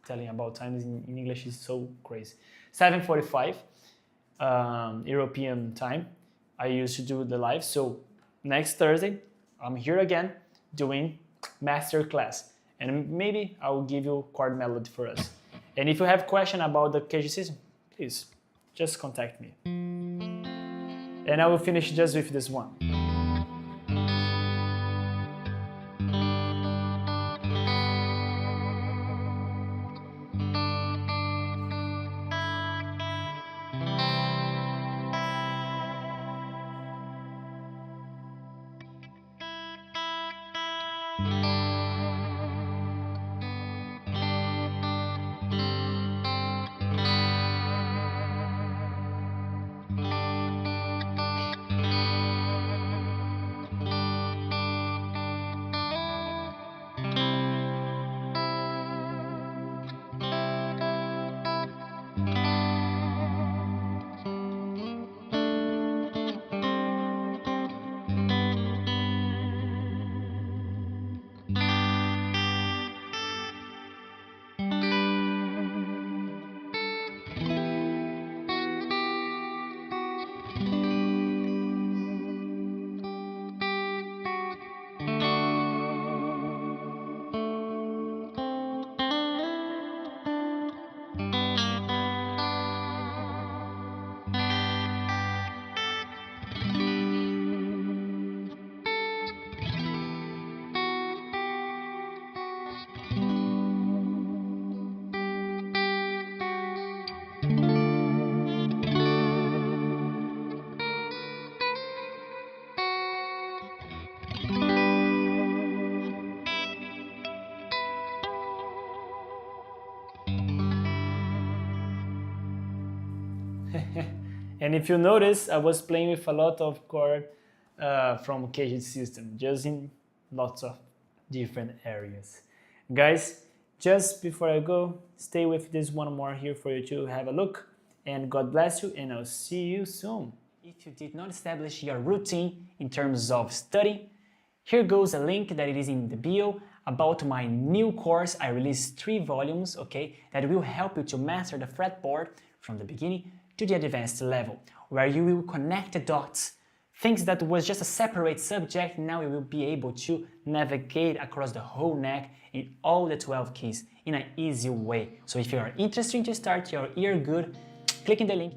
telling about times in English is so crazy. 7:45 European time. I used to do the live. So next Thursday, I'm here again doing masterclass, and maybe I will give you chord melody for us. And if you have question about the CAGED system, please just contact me. And I will finish just with this one. And if you notice, I was playing with a lot of chord from CAGED system, just in lots of different areas. Guys, just before I go, stay with this one more here for you to have a look. And God bless you, and I'll see you soon. If you did not establish your routine in terms of study, here goes a link that it is in the bio about my new course. I released 3 volumes, okay, that will help you to master the fretboard from the beginning to the advanced level, where you will connect the dots. Things that was just a separate subject, now you will be able to navigate across the whole neck in all the 12 keys in an easy way. So if you are interested to start your ear good, click in the link.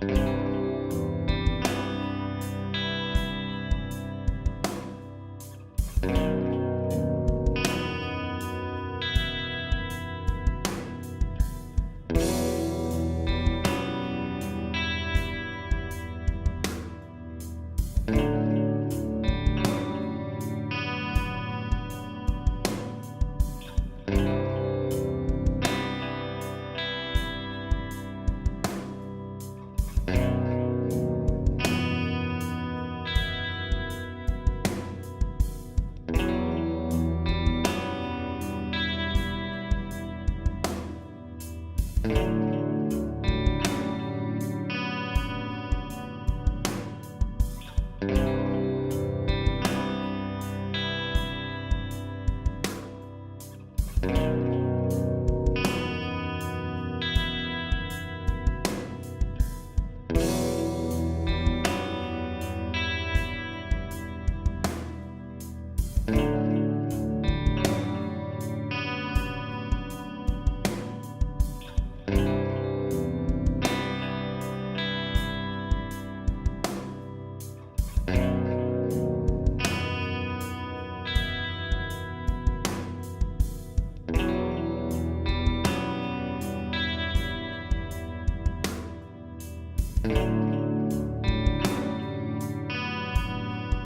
you.